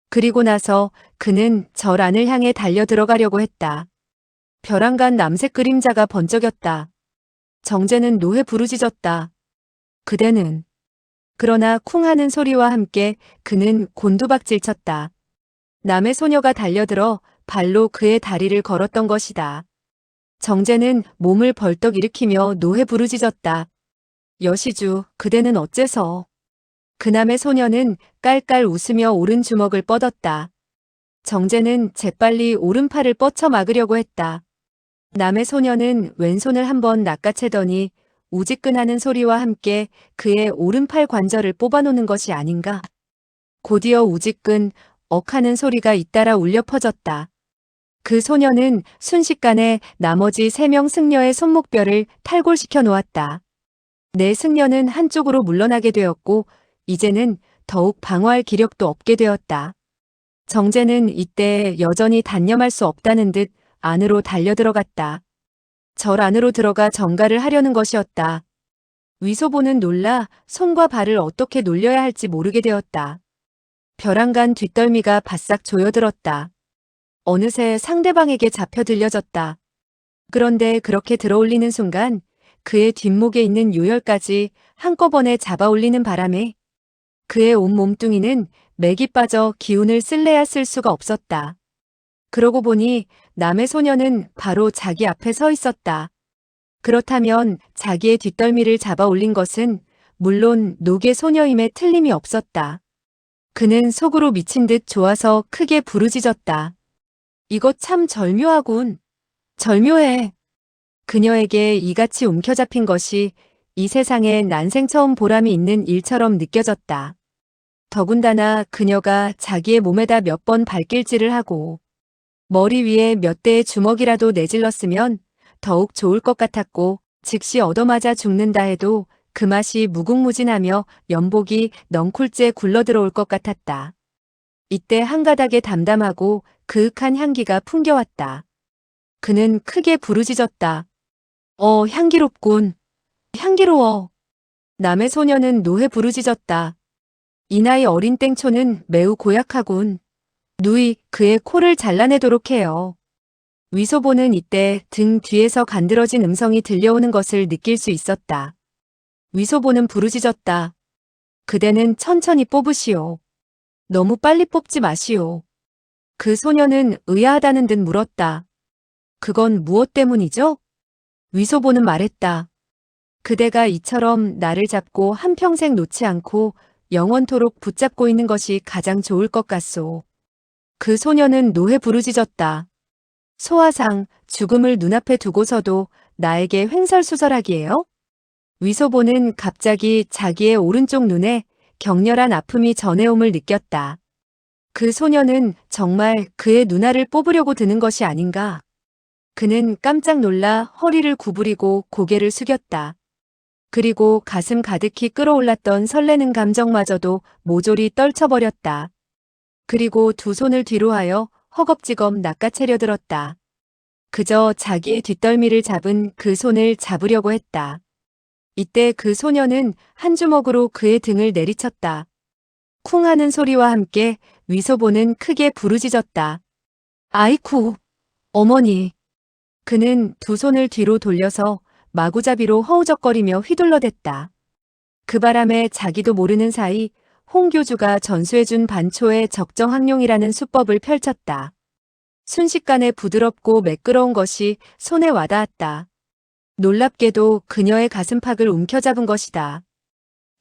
그리고 나서 그는 절 안을 향해 달려 들어가려고 했다. 벼랑간 남색 그림자가 번쩍였다. 정제는 노해 부르짖었다. 그대는. 그러나 쿵 하는 소리와 함께 그는 곤두박질 쳤다. 남의 소녀가 달려들어 발로 그의 다리를 걸었던 것이다. 정제는 몸을 벌떡 일으키며 노해 부르짖었다. 여시주, 그대는 어째서? 그남의 소녀는 깔깔 웃으며 오른 주먹을 뻗었다. 정제는 재빨리 오른팔을 뻗쳐 막으려고 했다. 남의 소녀는 왼손을 한번 낚아채더니 우지끈하는 소리와 함께 그의 오른팔 관절을 뽑아놓는 것이 아닌가. 곧이어 우지끈, 억하는 소리가 잇따라 울려 퍼졌다. 그 소녀는 순식간에 나머지 3명 승려의 손목뼈를 탈골시켜 놓았다. 네 승려는 한쪽으로 물러나게 되었고 이제는 더욱 방어할 기력도 없게 되었다. 정제는 이때 여전히 단념할 수 없다는 듯 안으로 달려들어갔다. 절 안으로 들어가 정갈을 하려는 것이었다. 위소보는 놀라 손과 발을 어떻게 놀려야 할지 모르게 되었다. 벼랑간 뒷덜미가 바싹 조여들었다. 어느새 상대방에게 잡혀 들려졌다. 그런데 그렇게 들어올리는 순간 그의 뒷목에 있는 요혈까지 한꺼번에 잡아올리는 바람에 그의 온 몸뚱이는 맥이 빠져 기운을 쓸래야 쓸 수가 없었다. 그러고 보니 남의 소녀는 바로 자기 앞에 서 있었다. 그렇다면 자기의 뒷덜미를 잡아 올린 것은 물론 노계 소녀임에 틀림이 없었다. 그는 속으로 미친 듯 좋아서 크게 부르짖었다. 이것 참 절묘하군. 절묘해. 그녀에게 이같이 움켜잡힌 것이 이 세상에 난생 처음 보람이 있는 일처럼 느껴졌다. 더군다나 그녀가 자기의 몸에다 몇 번 발길질을 하고 머리 위에 몇 대의 주먹이라도 내질렀으면 더욱 좋을 것 같았고 즉시 얻어맞아 죽는다 해도 그 맛이 무궁무진하며 연복이 넝쿨째 굴러들어올 것 같았다. 이때 한 가닥의 담담하고 그윽한 향기가 풍겨왔다. 그는 크게 부르짖었다. 향기롭군. 향기로워. 남의 소녀는 노해 부르짖었다. 이 나이 어린 땡초는 매우 고약하군. 누이 그의 코를 잘라내도록 해요. 위소보는 이때 등 뒤에서 간드러진 음성이 들려오는 것을 느낄 수 있었다. 위소보는 부르짖었다. 그대는 천천히 뽑으시오. 너무 빨리 뽑지 마시오. 그 소녀는 의아하다는 듯 물었다. 그건 무엇 때문이죠? 위소보는 말했다. 그대가 이처럼 나를 잡고 한평생 놓지 않고 영원토록 붙잡고 있는 것이 가장 좋을 것 같소. 그 소녀는 노해 부르짖었다. 소화상, 죽음을 눈앞에 두고서도 나에게 횡설수설하기에요? 위소보는 갑자기 자기의 오른쪽 눈에 격렬한 아픔이 전해옴을 느꼈다. 그 소녀는 정말 그의 눈알을 뽑으려고 드는 것이 아닌가. 그는 깜짝 놀라 허리를 구부리고 고개를 숙였다. 그리고 가슴 가득히 끌어올랐던 설레는 감정마저도 모조리 떨쳐버렸다. 그리고 두 손을 뒤로 하여 허겁지겁 낚아채려 들었다. 그저 자기의 뒷덜미를 잡은 그 손을 잡으려고 했다. 이때 그 소녀는 한 주먹으로 그의 등을 내리쳤다. 쿵 하는 소리와 함께 위소보는 크게 부르짖었다. 아이쿠, 어머니. 그는 두 손을 뒤로 돌려서 마구잡이로 허우적거리며 휘둘러댔다. 그 바람에 자기도 모르는 사이 홍교주가 전수해준 반초의 적정항룡이라는 수법을 펼쳤다. 순식간에 부드럽고 매끄러운 것이 손에 와닿았다. 놀랍게도 그녀의 가슴팍을 움켜잡은 것이다.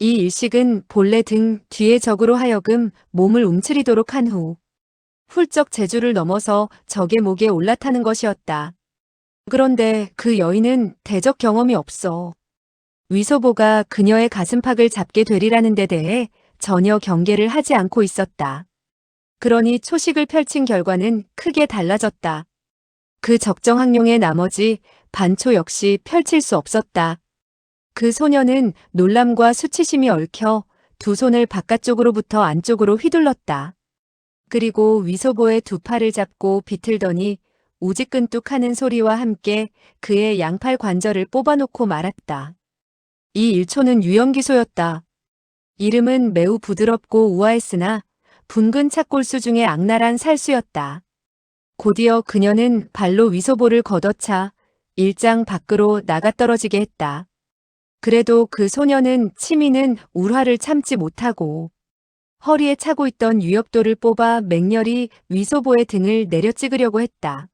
이 일식은 본래 등 뒤의 적으로 하여금 몸을 움츠리도록 한 후 훌쩍 제주를 넘어서 적의 목에 올라타는 것이었다. 그런데 그 여인은 대적 경험이 없어. 위소보가 그녀의 가슴팍을 잡게 되리라는 데 대해 전혀 경계를 하지 않고 있었다. 그러니 초식을 펼친 결과는 크게 달라졌다. 그 적정항룡의 나머지 반초 역시 펼칠 수 없었다. 그 소녀는 놀람과 수치심이 얽혀 두 손을 바깥쪽으로부터 안쪽으로 휘둘렀다. 그리고 위소보의 두 팔을 잡고 비틀더니 우지끈뚝하는 소리와 함께 그의 양팔 관절을 뽑아놓고 말았다. 이 일초는 유연기소였다. 이름은 매우 부드럽고 우아했으나 붉은 착골수 중의 악랄한 살수였다. 곧이어 그녀는 발로 위소보를 걷어차 일장 밖으로 나가떨어지게 했다. 그래도 그 소녀는 치미는 울화를 참지 못하고 허리에 차고 있던 유엽돌을 뽑아 맹렬히 위소보의 등을 내려찍으려고 했다.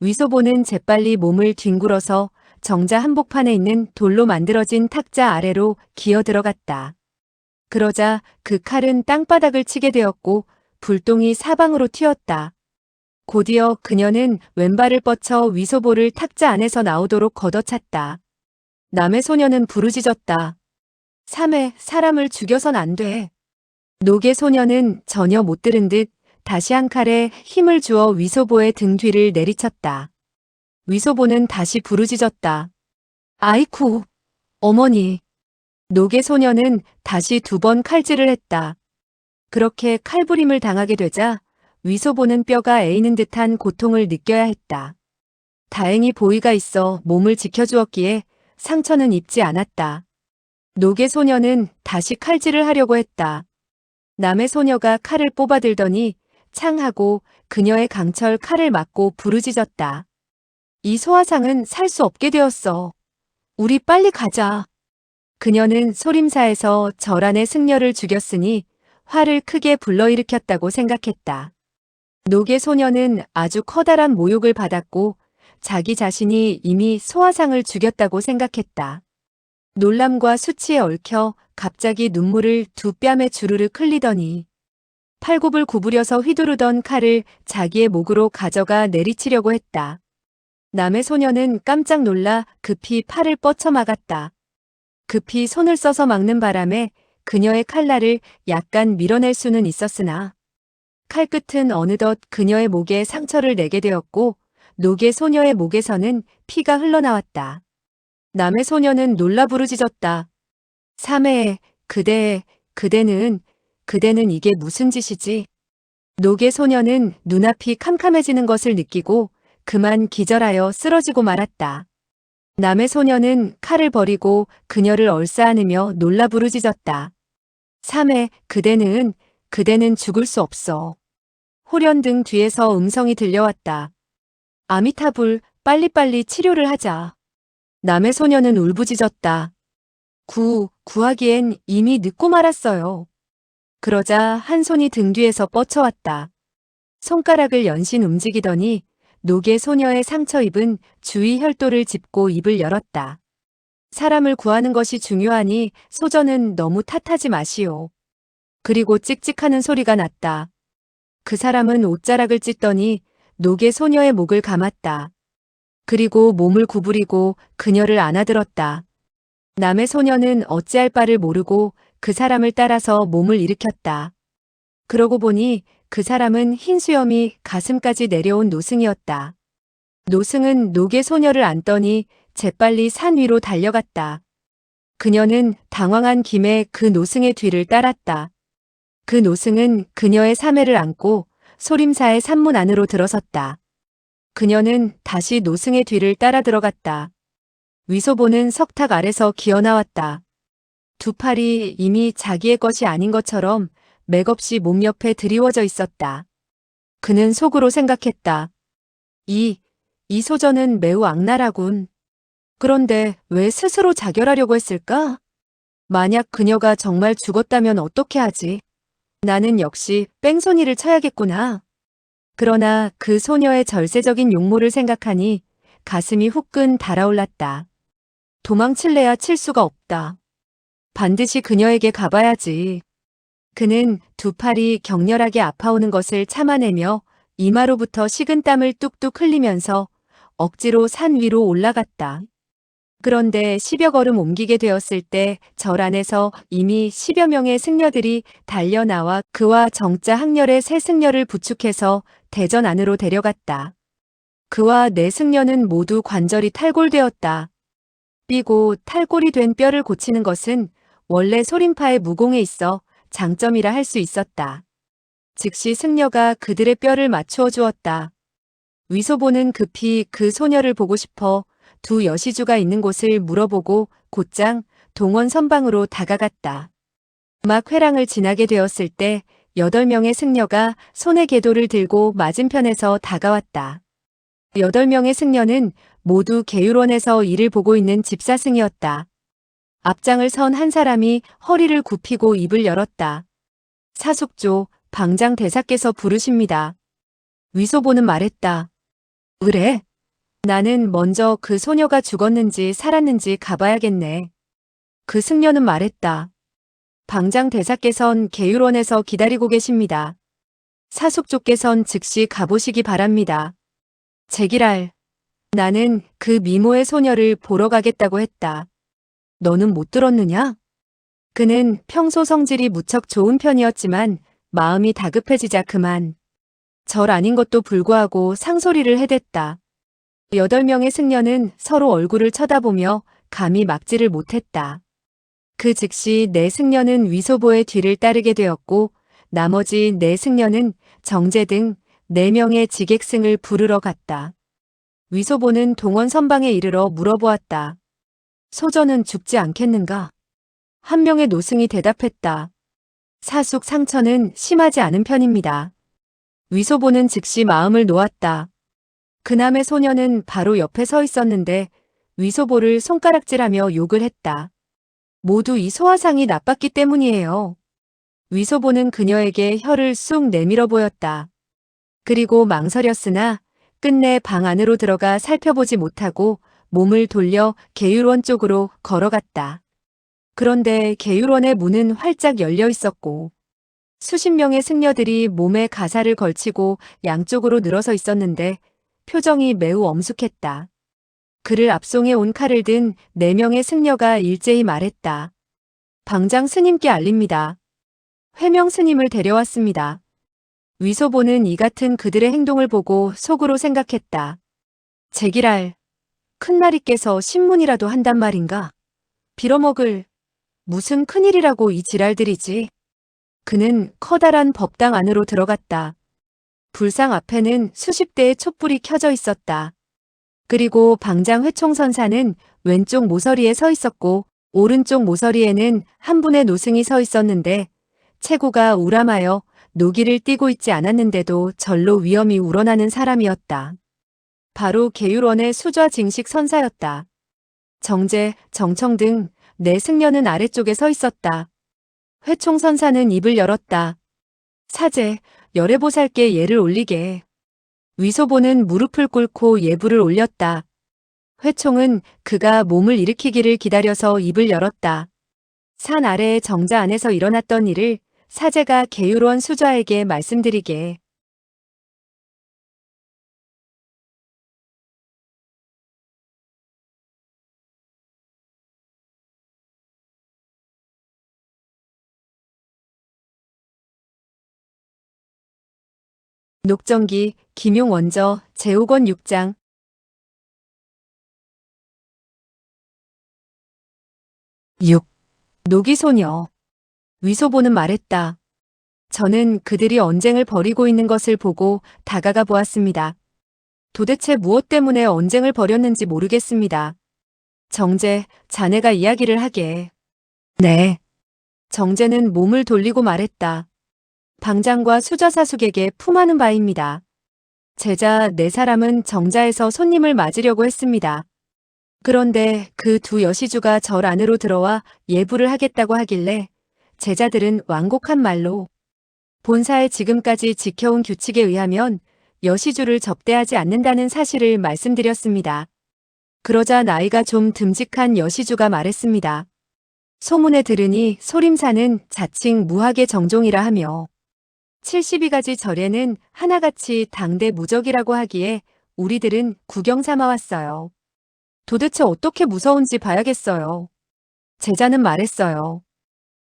위소보는 재빨리 몸을 뒹굴어서 정자 한복판에 있는 돌로 만들어진 탁자 아래로 기어 들어갔다. 그러자 그 칼은 땅바닥을 치게 되었고 불똥이 사방으로 튀었다. 곧이어 그녀는 왼발을 뻗쳐 위소보를 탁자 안에서 나오도록 걷어찼다. 남의 소녀는 부르짖었다. 3회 사람을 죽여선 안 돼. 노개 소녀는 전혀 못 들은 듯 다시 한 칼에 힘을 주어 위소보의 등 뒤를 내리쳤다. 위소보는 다시 부르짖었다. 아이쿠, 어머니. 노개 소녀는 다시 두 번 칼질을 했다. 그렇게 칼부림을 당하게 되자 위소보는 뼈가 에이는 듯한 고통을 느껴야 했다. 다행히 보이가 있어 몸을 지켜주었기에 상처는 입지 않았다. 노개 소녀는 다시 칼질을 하려고 했다. 남의 소녀가 칼을 뽑아들더니 창하고 그녀의 강철 칼을 맞고 부르짖었다. 이 소화상은 살 수 없게 되었어. 우리 빨리 가자. 그녀는 소림사에서 절안의 승려를 죽였으니 화를 크게 불러일으켰다고 생각했다. 노개 소녀는 아주 커다란 모욕을 받았고 자기 자신이 이미 소화상을 죽였다고 생각했다. 놀람과 수치에 얽혀 갑자기 눈물을 두 뺨에 주르륵 흘리더니 팔굽을 구부려서 휘두르던 칼을 자기의 목으로 가져가 내리치려고 했다. 남의 소녀는 깜짝 놀라 급히 팔을 뻗쳐막았다. 급히 손을 써서 막는 바람에 그녀의 칼날을 약간 밀어낼 수는 있었으나 칼끝은 어느덧 그녀의 목에 상처를 내게 되었고 노개 소녀의 목에서는 피가 흘러나왔다. 남의 소녀는 놀라 부르짖었다. 3회, 그대는 이게 무슨 짓이지? 노개 소녀는 눈앞이 캄캄해지는 것을 느끼고 그만 기절하여 쓰러지고 말았다. 남의 소녀는 칼을 버리고 그녀를 얼싸안으며 놀라 부르짖었다. 3회, 그대는 죽을 수 없어. 호련등 뒤에서 음성이 들려왔다. 아미타불, 빨리빨리 치료를 하자. 남의 소녀는 울부짖었다. 구하기엔 이미 늦고 말았어요. 그러자 한 손이 등 뒤에서 뻗쳐왔다. 손가락을 연신 움직이더니 노개 소녀의 상처 입은 주위 혈도를 짚고 입을 열었다. 사람을 구하는 것이 중요하니 소전은 너무 탓하지 마시오. 그리고 찍찍하는 소리가 났다. 그 사람은 옷자락을 찢더니 노개 소녀의 목을 감았다. 그리고 몸을 구부리고 그녀를 안아들었다. 남의 소녀는 어찌할 바를 모르고 그 사람을 따라서 몸을 일으켰다. 그러고 보니 그 사람은 흰 수염이 가슴까지 내려온 노승이었다. 노승은 노개 소녀를 안더니 재빨리 산 위로 달려갔다. 그녀는 당황한 김에 그 노승의 뒤를 따랐다. 그 노승은 그녀의 사매를 안고 소림사의 산문 안으로 들어섰다. 그녀는 다시 노승의 뒤를 따라 들어갔다. 위소보는 석탁 아래서 기어나왔다. 두 팔이 이미 자기의 것이 아닌 것처럼 맥없이 몸 옆에 드리워져 있었다. 그는 속으로 생각했다. 이 소전은 매우 악랄하군. 그런데 왜 스스로 자결하려고 했을까? 만약 그녀가 정말 죽었다면 어떻게 하지? 나는 역시 뺑소니를 쳐야겠구나. 그러나 그 소녀의 절세적인 용모를 생각하니 가슴이 후끈 달아올랐다. 도망칠래야 칠 수가 없다. 반드시 그녀에게 가봐야지. 그는 두 팔이 격렬하게 아파오는 것을 참아내며 이마로부터 식은 땀을 뚝뚝 흘리면서 억지로 산 위로 올라갔다. 그런데 10여 걸음 옮기게 되었을 때 절 안에서 이미 10여 명의 승려들이 달려나와 그와 정자 항렬의 세 승려를 부축해서 대전 안으로 데려갔다. 그와 네 승려는 모두 관절이 탈골되었다. 삐고 탈골이 된 뼈를 고치는 것은 원래 소림파의 무공에 있어 장점이라 할 수 있었다. 즉시 승려가 그들의 뼈를 맞추어 주었다. 위소보는 급히 그 소녀를 보고 싶어 두 여시주가 있는 곳을 물어보고 곧장 동원 선방으로 다가갔다. 막 회랑을 지나게 되었을 때 8명의 승려가 손에 궤도를 들고 맞은편에서 다가왔다. 8명의 승려는 모두 계율원에서 일을 보고 있는 집사승이었다. 앞장을 선 한 사람이 허리를 굽히고 입을 열었다. 사숙조, 방장 대사께서 부르십니다. 위소보는 말했다. 그래? 나는 먼저 그 소녀가 죽었는지 살았는지 가봐야겠네. 그 승려는 말했다. 방장 대사께선 계율원에서 기다리고 계십니다. 사숙조께선 즉시 가보시기 바랍니다. 제기랄. 나는 그 미모의 소녀를 보러 가겠다고 했다. 너는 못 들었느냐? 그는 평소 성질이 무척 좋은 편이었지만 마음이 다급해지자 그만. 절 아닌 것도 불구하고 상소리를 해댔다. 8명의 승려는 서로 얼굴을 쳐다보며 감히 막지를 못했다. 그 즉시 네 승려는 위소보의 뒤를 따르게 되었고 나머지 네 승려는 정제 등 4명의 지객승을 부르러 갔다. 위소보는 동원 선방에 이르러 물어보았다. 소전은 죽지 않겠는가? 한 명의 노승이 대답했다. 사숙 상처는 심하지 않은 편입니다. 위소보는 즉시 마음을 놓았다. 그남의 소녀는 바로 옆에 서 있었는데 위소보를 손가락질하며 욕을 했다. 모두 이 소화상이 나빴기 때문이에요. 위소보는 그녀에게 혀를 쑥 내밀어 보였다. 그리고 망설였으나 끝내 방 안으로 들어가 살펴보지 못하고 몸을 돌려 계율원 쪽으로 걸어갔다. 그런데 계율원의 문은 활짝 열려 있었고 수십 명의 승려들이 몸에 가사를 걸치고 양쪽으로 늘어서 있었는데 표정이 매우 엄숙했다. 그를 앞송에 온 칼을 든 4명의 승려가 일제히 말했다. 방장 스님께 알립니다. 회명 스님을 데려왔습니다. 위소보는 이 같은 그들의 행동을 보고 속으로 생각했다. 제기랄, 큰나리 께서 신문이라도 한단 말인가? 빌어먹을, 무슨 큰일이라고 이 지랄들이지. 그는 커다란 법당 안으로 들어갔다. 불상 앞에는 수십 대의 촛불이 켜져 있었다. 그리고 방장 회총선사는 왼쪽 모서리에 서 있었고 오른쪽 모서리에는 한 분의 노승이 서 있었는데 체구가 우람하여 노기를 띠고 있지 않았는데도 절로 위엄이 우러나는 사람이었다. 바로 계율원의 수좌 징식 선사였다. 정제, 정청 등 4승려는 아래쪽에 서 있었다. 회총선사는 입을 열었다. 사제, 열애보살께 예를 올리게. 위소보는 무릎을 꿇고 예불을 올렸다. 회총은 그가 몸을 일으키기를 기다려서 입을 열었다. 산 아래의 정자 안에서 일어났던 일을 사제가 계율원 수좌에게 말씀드리게. 녹정기, 김용원저, 제옥원 6장. 6. 노기소녀. 위소보는 말했다. 저는 그들이 언쟁을 벌이고 있는 것을 보고 다가가 보았습니다. 도대체 무엇 때문에 언쟁을 벌였는지 모르겠습니다. 정제, 자네가 이야기를 하게. 네. 정제는 몸을 돌리고 말했다. 방장과 수저사숙에게 품하는 바입니다. 제자 4사람은 정자에서 손님을 맞으려고 했습니다. 그런데 그 두 여시주가 절 안으로 들어와 예불을 하겠다고 하길래 제자들은 완곡한 말로 본사에 지금까지 지켜온 규칙에 의하면 여시주를 접대하지 않는다는 사실을 말씀드렸습니다. 그러자 나이가 좀 듬직한 여시주가 말했습니다. 소문에 들으니 소림사는 자칭 무학의 정종이라 하며 72가지 절에는 하나같이 당대 무적이라고 하기에 우리들은 구경 삼아 왔어요. 도대체 어떻게 무서운지 봐야겠어요. 제자는 말했어요.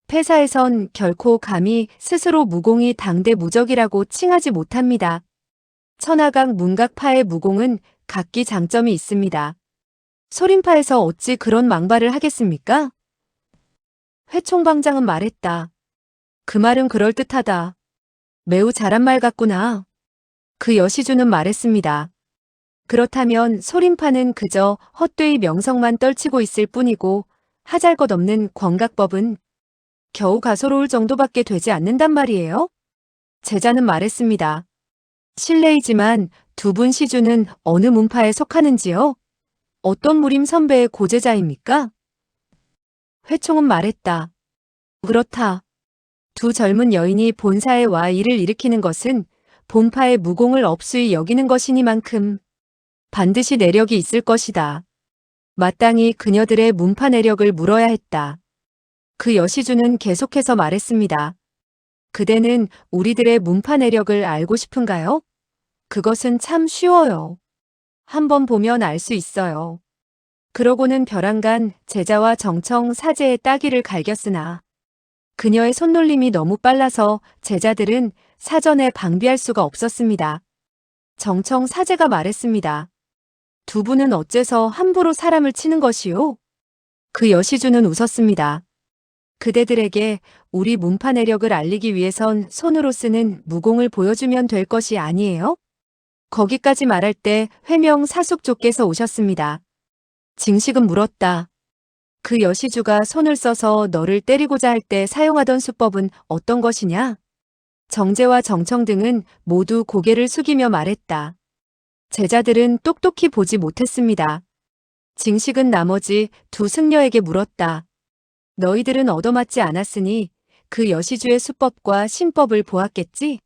폐사에선 결코 감히 스스로 무공이 당대 무적이라고 칭하지 못합니다. 천하각 문각파의 무공은 각기 장점이 있습니다. 소림파에서 어찌 그런 망발을 하겠습니까? 회총방장은 말했다. 그 말은 그럴듯하다. 매우 잘한 말 같구나. 그 여시주는 말했습니다. 그렇다면 소림파는 그저 헛되이 명성만 떨치고 있을 뿐이고 하잘것없는 권각법은 겨우 가소로울 정도밖에 되지 않는단 말이에요? 제자는 말했습니다. 실례이지만 두 분 시주는 어느 문파에 속하는지요? 어떤 무림 선배의 고제자입니까? 회총은 말했다. 그렇다. 두 젊은 여인이 본사에 와 일을 일으키는 것은 본파의 무공을 업수히 여기는 것이니만큼 반드시 내력이 있을 것이다. 마땅히 그녀들의 문파 내력을 물어야 했다. 그 여시주는 계속해서 말했습니다. 그대는 우리들의 문파 내력을 알고 싶은가요? 그것은 참 쉬워요. 한번 보면 알 수 있어요. 그러고는 벼랑간 제자와 정청 사제의 따귀를 갈겼으나 그녀의 손놀림이 너무 빨라서 제자들은 사전에 방비할 수가 없었습니다. 정청 사제가 말했습니다. 두 분은 어째서 함부로 사람을 치는 것이요? 그 여시주는 웃었습니다. 그대들에게 우리 문파 내력을 알리기 위해선 손으로 쓰는 무공을 보여주면 될 것이 아니에요? 거기까지 말할 때 회명 사숙조께서 오셨습니다. 징식은 물었다. 그 여시주가 손을 써서 너를 때리고자 할 때 사용하던 수법은 어떤 것이냐? 정제와 정청 등은 모두 고개를 숙이며 말했다. 제자들은 똑똑히 보지 못했습니다. 징식은 나머지 두 승려에게 물었다. 너희들은 얻어맞지 않았으니 그 여시주의 수법과 신법을 보았겠지?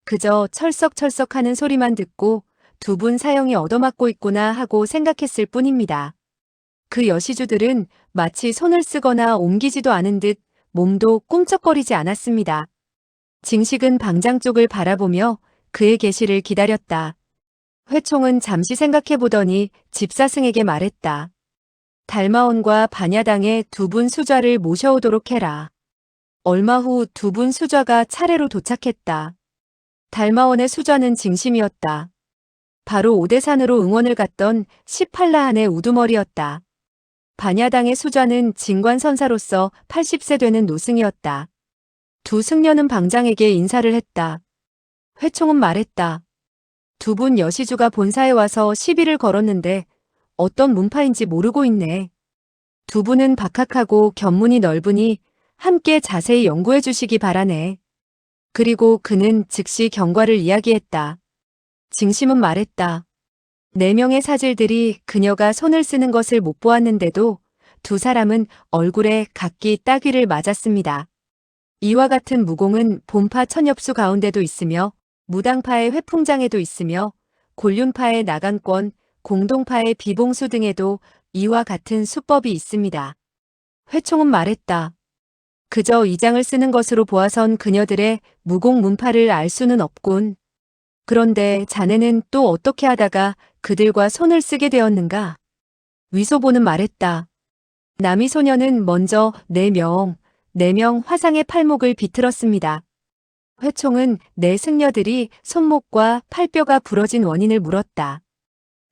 그저 철썩철썩하는 소리만 듣고 두 분 사형이 얻어맞고 있구나 하고 생각했을 뿐입니다. 그 여시주들은 마치 손을 쓰거나 옮기지도 않은 듯 몸도 꿈쩍거리지 않았습니다. 징식은 방장 쪽을 바라보며 그의 계시를 기다렸다. 회총은 잠시 생각해보더니 집사승에게 말했다. 달마원과 반야당의 두 분 수좌를 모셔오도록 해라. 얼마 후 두 분 수좌가 차례로 도착했다. 달마원의 수좌는 징심이었다. 바로 오대산으로 응원을 갔던 18라한의 우두머리였다. 반야당의 수좌는 진관선사로서 80세 되는 노승이었다. 두 승려는 방장에게 인사를 했다. 회총은 말했다. 두 분 여시주가 본사에 와서 시비를 걸었는데 어떤 문파인지 모르고 있네. 두 분은 박학하고 견문이 넓으니 함께 자세히 연구해 주시기 바라네. 그리고 그는 즉시 경과를 이야기했다. 징심은 말했다. 4명의 사질들이 그녀가 손을 쓰는 것을 못 보았는데도 두 사람은 얼굴에 각기 따귀를 맞았습니다. 이와 같은 무공은 본파 천엽수 가운데도 있으며 무당파의 회풍장에도 있으며 곤륜파의 나간권, 공동파의 비봉수 등에도 이와 같은 수법이 있습니다. 회총은 말했다. 그저 이장을 쓰는 것으로 보아선 그녀들의 무공 문파를 알 수는 없군. 그런데 자네는 또 어떻게 하다가 그들과 손을 쓰게 되었는가? 위소보는 말했다. 남이 소녀는 먼저 4명 화상의 팔목을 비틀었습니다. 회총은 4승려들이 손목과 팔뼈가 부러진 원인을 물었다.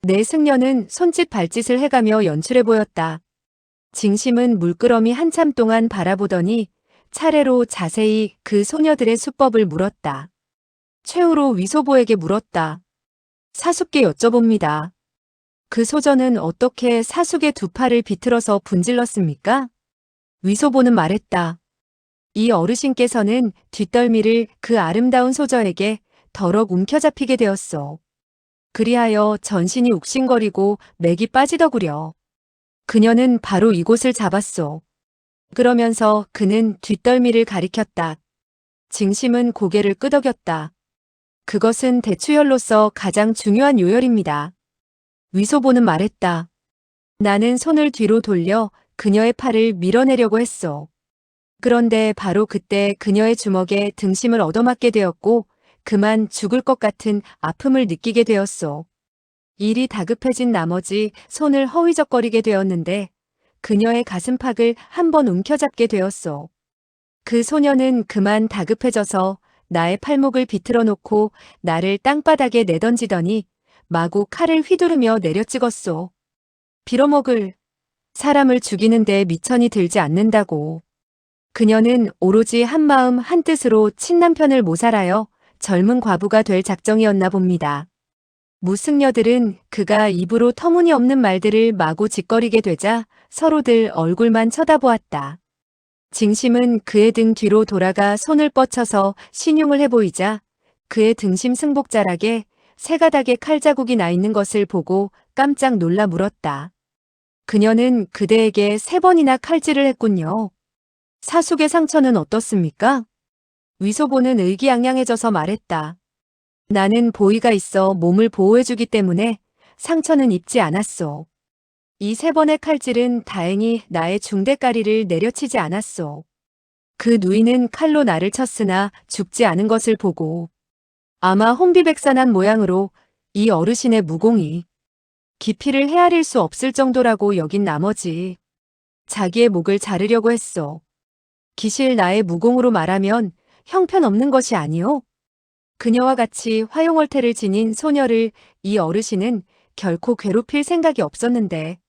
4승려는 손짓 발짓을 해가며 연출해 보였다. 징심은 물끄러미 한참 동안 바라보더니 차례로 자세히 그 소녀들의 수법을 물었다. 최후로 위소보에게 물었다. 사숙께 여쭤봅니다. 그 소전은 어떻게 사숙의 두 팔을 비틀어서 분질렀습니까? 위소보는 말했다. 이 어르신께서는 뒷덜미를 그 아름다운 소저에게 더럭 움켜잡히게 되었소. 그리하여 전신이 욱신거리고 맥이 빠지더구려. 그녀는 바로 이곳을 잡았소. 그러면서 그는 뒷덜미를 가리켰다. 징심은 고개를 끄덕였다. 그것은 대추혈로서 가장 중요한 요혈입니다. 위소보는 말했다. 나는 손을 뒤로 돌려 그녀의 팔을 밀어내려고 했소. 그런데 바로 그때 그녀의 주먹에 등심을 얻어맞게 되었고 그만 죽을 것 같은 아픔을 느끼게 되었소. 일이 다급해진 나머지 손을 허위적거리게 되었는데 그녀의 가슴팍을 한번 움켜잡게 되었소. 그 소녀는 그만 다급해져서 나의 팔목을 비틀어 놓고 나를 땅바닥에 내던지더니 마구 칼을 휘두르며 내려찍었소. 빌어먹을 사람을 죽이는데 미천이 들지 않는다고. 그녀는 오로지 한마음 한뜻으로 친남편을 모살하여 젊은 과부가 될 작정이었나 봅니다. 무승려들은 그가 입으로 터무니없는 말들을 마구 짓거리게 되자 서로들 얼굴만 쳐다보았다. 징심은 그의 등 뒤로 돌아가 손을 뻗쳐서 신용을 해보이자 그의 등심 승복자락에 세 가닥의 칼자국이 나 있는 것을 보고 깜짝 놀라 물었다. 그녀는 그대에게 3번이나 칼질을 했군요. 사숙의 상처는 어떻습니까? 위소보는 의기양양해져서 말했다. 나는 보위가 있어 몸을 보호해주기 때문에 상처는 입지 않았소. 이 3번의 칼질은 다행히 나의 중대가리를 내려치지 않았소. 그 누이는 칼로 나를 쳤으나 죽지 않은 것을 보고 아마 혼비백산한 모양으로 이 어르신의 무공이 깊이를 헤아릴 수 없을 정도라고 여긴 나머지 자기의 목을 자르려고 했소. 기실 나의 무공으로 말하면 형편없는 것이 아니오. 그녀와 같이 화용월태를 지닌 소녀를 이 어르신은 결코 괴롭힐 생각이 없었는데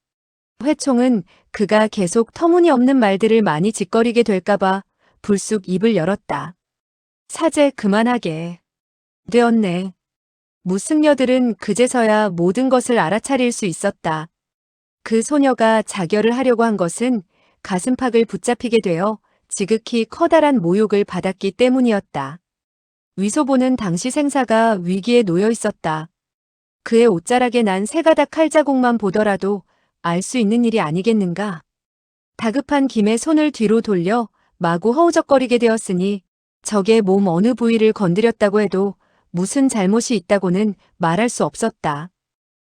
회총은 그가 계속 터무니없는 말들을 많이 짓거리게 될까봐 불쑥 입을 열었다. 사제 그만하게 되었네. 무승려들은 그제서야 모든 것을 알아차릴 수 있었다. 그 소녀가 자결을 하려고 한 것은 가슴팍을 붙잡히게 되어 지극히 커다란 모욕을 받았기 때문이었다. 위소보는 당시 생사가 위기에 놓여 있었다. 그의 옷자락에 난 3가닥 칼자국만 보더라도 알 수 있는 일이 아니겠는가. 다급한 김에 손을 뒤로 돌려 마구 허우적거리게 되었으니 적의 몸 어느 부위를 건드렸다고 해도 무슨 잘못이 있다고는 말할 수 없었다.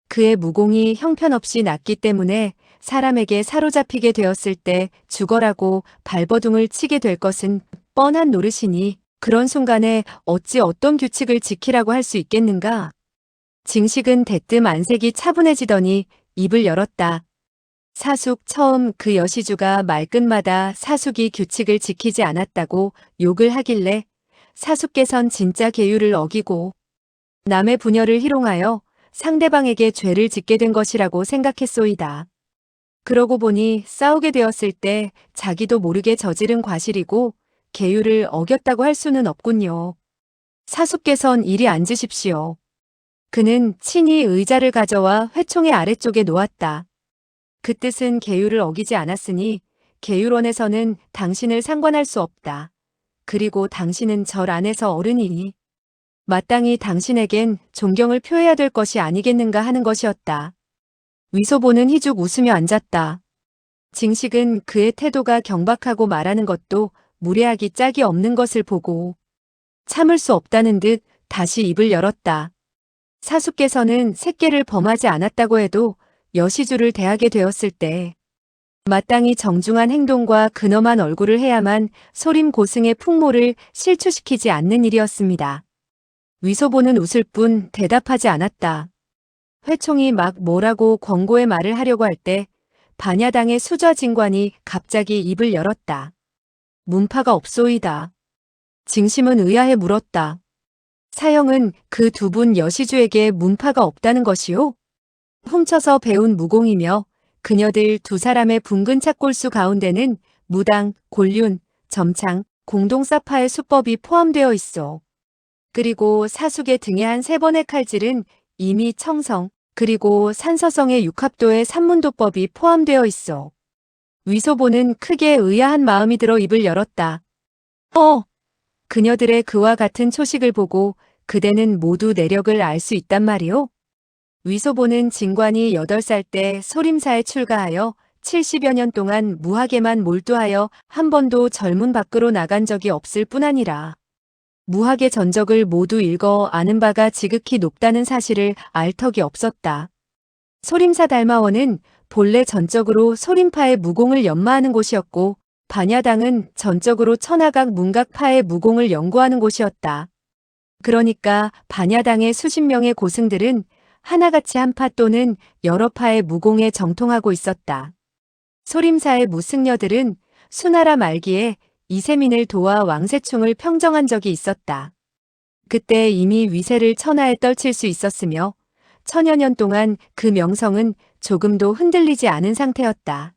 그의 무공이 형편없이 났기 때문에 사람에게 사로잡히게 되었을 때 죽어라고 발버둥을 치게 될 것은 뻔한 노릇이니 그런 순간에 어찌 어떤 규칙을 지키라고 할 수 있겠는가. 징식은 대뜸 안색이 차분해지더니 입을 열었다. 사숙 처음 그 여시주가 말끝마다 사숙이 규칙을 지키지 않았다고 욕을 하길래 사숙께선 진짜 계율을 어기고 남의 분열을 희롱하여 상대방에게 죄를 짓게 된 것이라고 생각했소이다. 그러고 보니 싸우게 되었을 때 자기도 모르게 저지른 과실이고 계율을 어겼다고 할 수는 없군요. 사숙께선 이리 앉으십시오. 그는 친히 의자를 가져와 회총의 아래쪽에 놓았다. 그 뜻은 계율을 어기지 않았으니 계율원에서는 당신을 상관할 수 없다. 그리고 당신은 절 안에서 어른이니 마땅히 당신에겐 존경을 표해야 될 것이 아니겠는가 하는 것이었다. 위소보는 희죽 웃으며 앉았다. 징식은 그의 태도가 경박하고 말하는 것도 무례하기 짝이 없는 것을 보고 참을 수 없다는 듯 다시 입을 열었다. 사숙께서는 색계를 범하지 않았다고 해도 여시주를 대하게 되었을 때 마땅히 정중한 행동과 근엄한 얼굴을 해야만 소림 고승의 풍모를 실추시키지 않는 일이었습니다. 위소보는 웃을 뿐 대답하지 않았다. 회총이 막 뭐라고 권고의 말을 하려고 할 때 반야당의 수좌진관이 갑자기 입을 열었다. 문파가 없소이다. 징심은 의아해 물었다. 사형은 그 두 분 여시주에게 문파가 없다는 것이오? 훔쳐서 배운 무공이며 그녀들 두 사람의 붕근 착골수 가운데는 무당, 곤륜, 점창, 공동사파의 수법이 포함되어 있어. 그리고 사숙의 등에 한 3번의 칼질은 이미 청성, 그리고 산서성의 육합도의 산문도법이 포함되어 있어. 위소보는 크게 의아한 마음이 들어 입을 열었다. 그녀들의 그와 같은 초식을 보고 그대는 모두 내력을 알 수 있단 말이오? 위소보는 진관이 8살 때 소림사에 출가하여 70여 년 동안 무학에만 몰두하여 한 번도 절문 밖으로 나간 적이 없을 뿐 아니라 무학의 전적을 모두 읽어 아는 바가 지극히 높다는 사실을 알 턱이 없었다. 소림사 달마원은 본래 전적으로 소림파의 무공을 연마하는 곳이었고 반야당은 전적으로 천하각 문각파의 무공을 연구하는 곳이었다. 그러니까 반야당의 수십 명의 고승들은 하나같이 한파 또는 여러 파의 무공에 정통하고 있었다. 소림사의 무승려들은 수나라 말기에 이세민을 도와 왕세충을 평정한 적이 있었다. 그때 이미 위세를 천하에 떨칠 수 있었으며 천여 년 동안 그 명성은 조금도 흔들리지 않은 상태였다.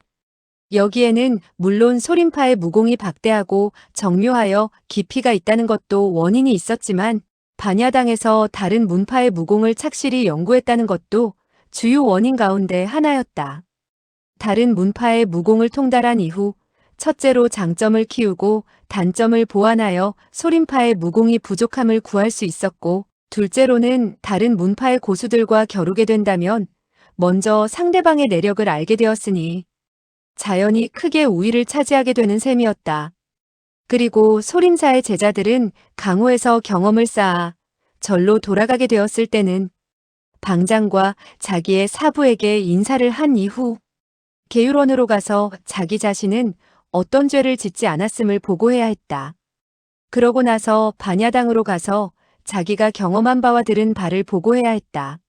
여기에는 물론 소림파의 무공이 박대하고 정묘하여 깊이가 있다는 것도 원인이 있었지만 반야당에서 다른 문파의 무공을 착실히 연구했다는 것도 주요 원인 가운데 하나였다. 다른 문파의 무공을 통달한 이후 첫째로 장점을 키우고 단점을 보완하여 소림파의 무공이 부족함을 구할 수 있었고 둘째로는 다른 문파의 고수들과 겨루게 된다면 먼저 상대방의 내력을 알게 되었으니 자연히 크게 우위를 차지하게 되는 셈이었다. 그리고 소림사의 제자들은 강호에서 경험을 쌓아 절로 돌아가게 되었을 때는 방장과 자기의 사부에게 인사를 한 이후 계율원으로 가서 자기 자신은 어떤 죄를 짓지 않았음을 보고해야 했다. 그러고 나서 반야당으로 가서 자기가 경험한 바와 들은 바를 보고해야 했다.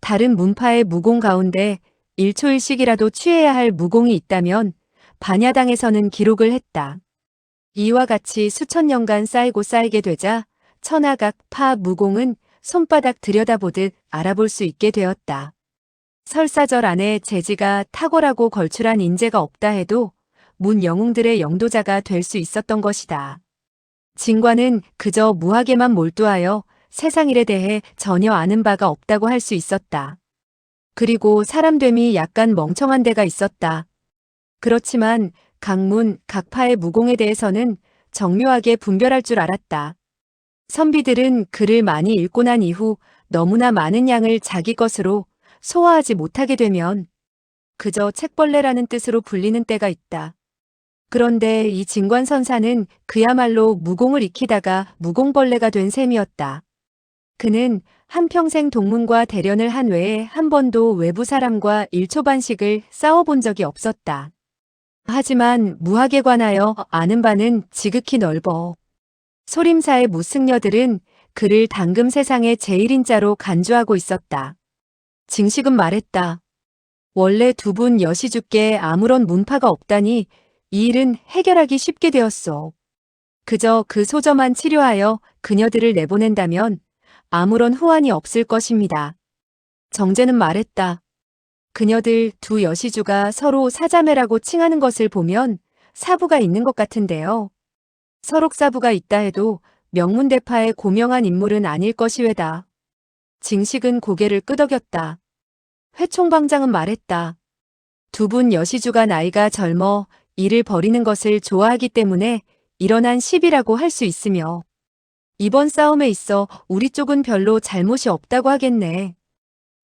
다른 문파의 무공 가운데 1초일씩이라도 취해야 할 무공이 있다면 반야당에서는 기록을 했다. 이와 같이 수천 년간 쌓이고 쌓이게 되자 천하각 파 무공은 손바닥 들여다보듯 알아볼 수 있게 되었다. 설사절 안에 재지가 탁월하고 걸출한 인재가 없다 해도 문 영웅들의 영도자가 될 수 있었던 것이다. 진관은 그저 무학에만 몰두하여 세상 일에 대해 전혀 아는 바가 없다고 할 수 있었다. 그리고 사람됨이 약간 멍청한 데가 있었다. 그렇지만 각문, 각파의 무공에 대해서는 정묘하게 분별할 줄 알았다. 선비들은 글을 많이 읽고 난 이후 너무나 많은 양을 자기 것으로 소화하지 못하게 되면 그저 책벌레라는 뜻으로 불리는 때가 있다. 그런데 이 진관선사는 그야말로 무공을 익히다가 무공벌레가 된 셈이었다. 그는 한평생 동문과 대련을 한 외에 한 번도 외부 사람과 일초반식을 싸워본 적이 없었다. 하지만 무학에 관하여 아는 바는 지극히 넓어. 소림사의 무승려들은 그를 당금 세상의 제일인자로 간주하고 있었다. 징식은 말했다. 원래 두 분 여시주께 아무런 문파가 없다니 이 일은 해결하기 쉽게 되었소. 그저 그 소저만 치료하여 그녀들을 내보낸다면 아무런 후환이 없을 것입니다. 정제는 말했다. 그녀들 두 여시주가 서로 사자매라고 칭하는 것을 보면 사부가 있는 것 같은데요. 설옥사부가 있다 해도 명문대파의 고명한 인물은 아닐 것이외다. 징식은 고개를 끄덕였다. 회총방장은 말했다. 두 분 여시주가 나이가 젊어 일을 벌이는 것을 좋아하기 때문에 일어난 시비라고 할 수 있으며 이번 싸움에 있어 우리 쪽은 별로 잘못이 없다고 하겠네.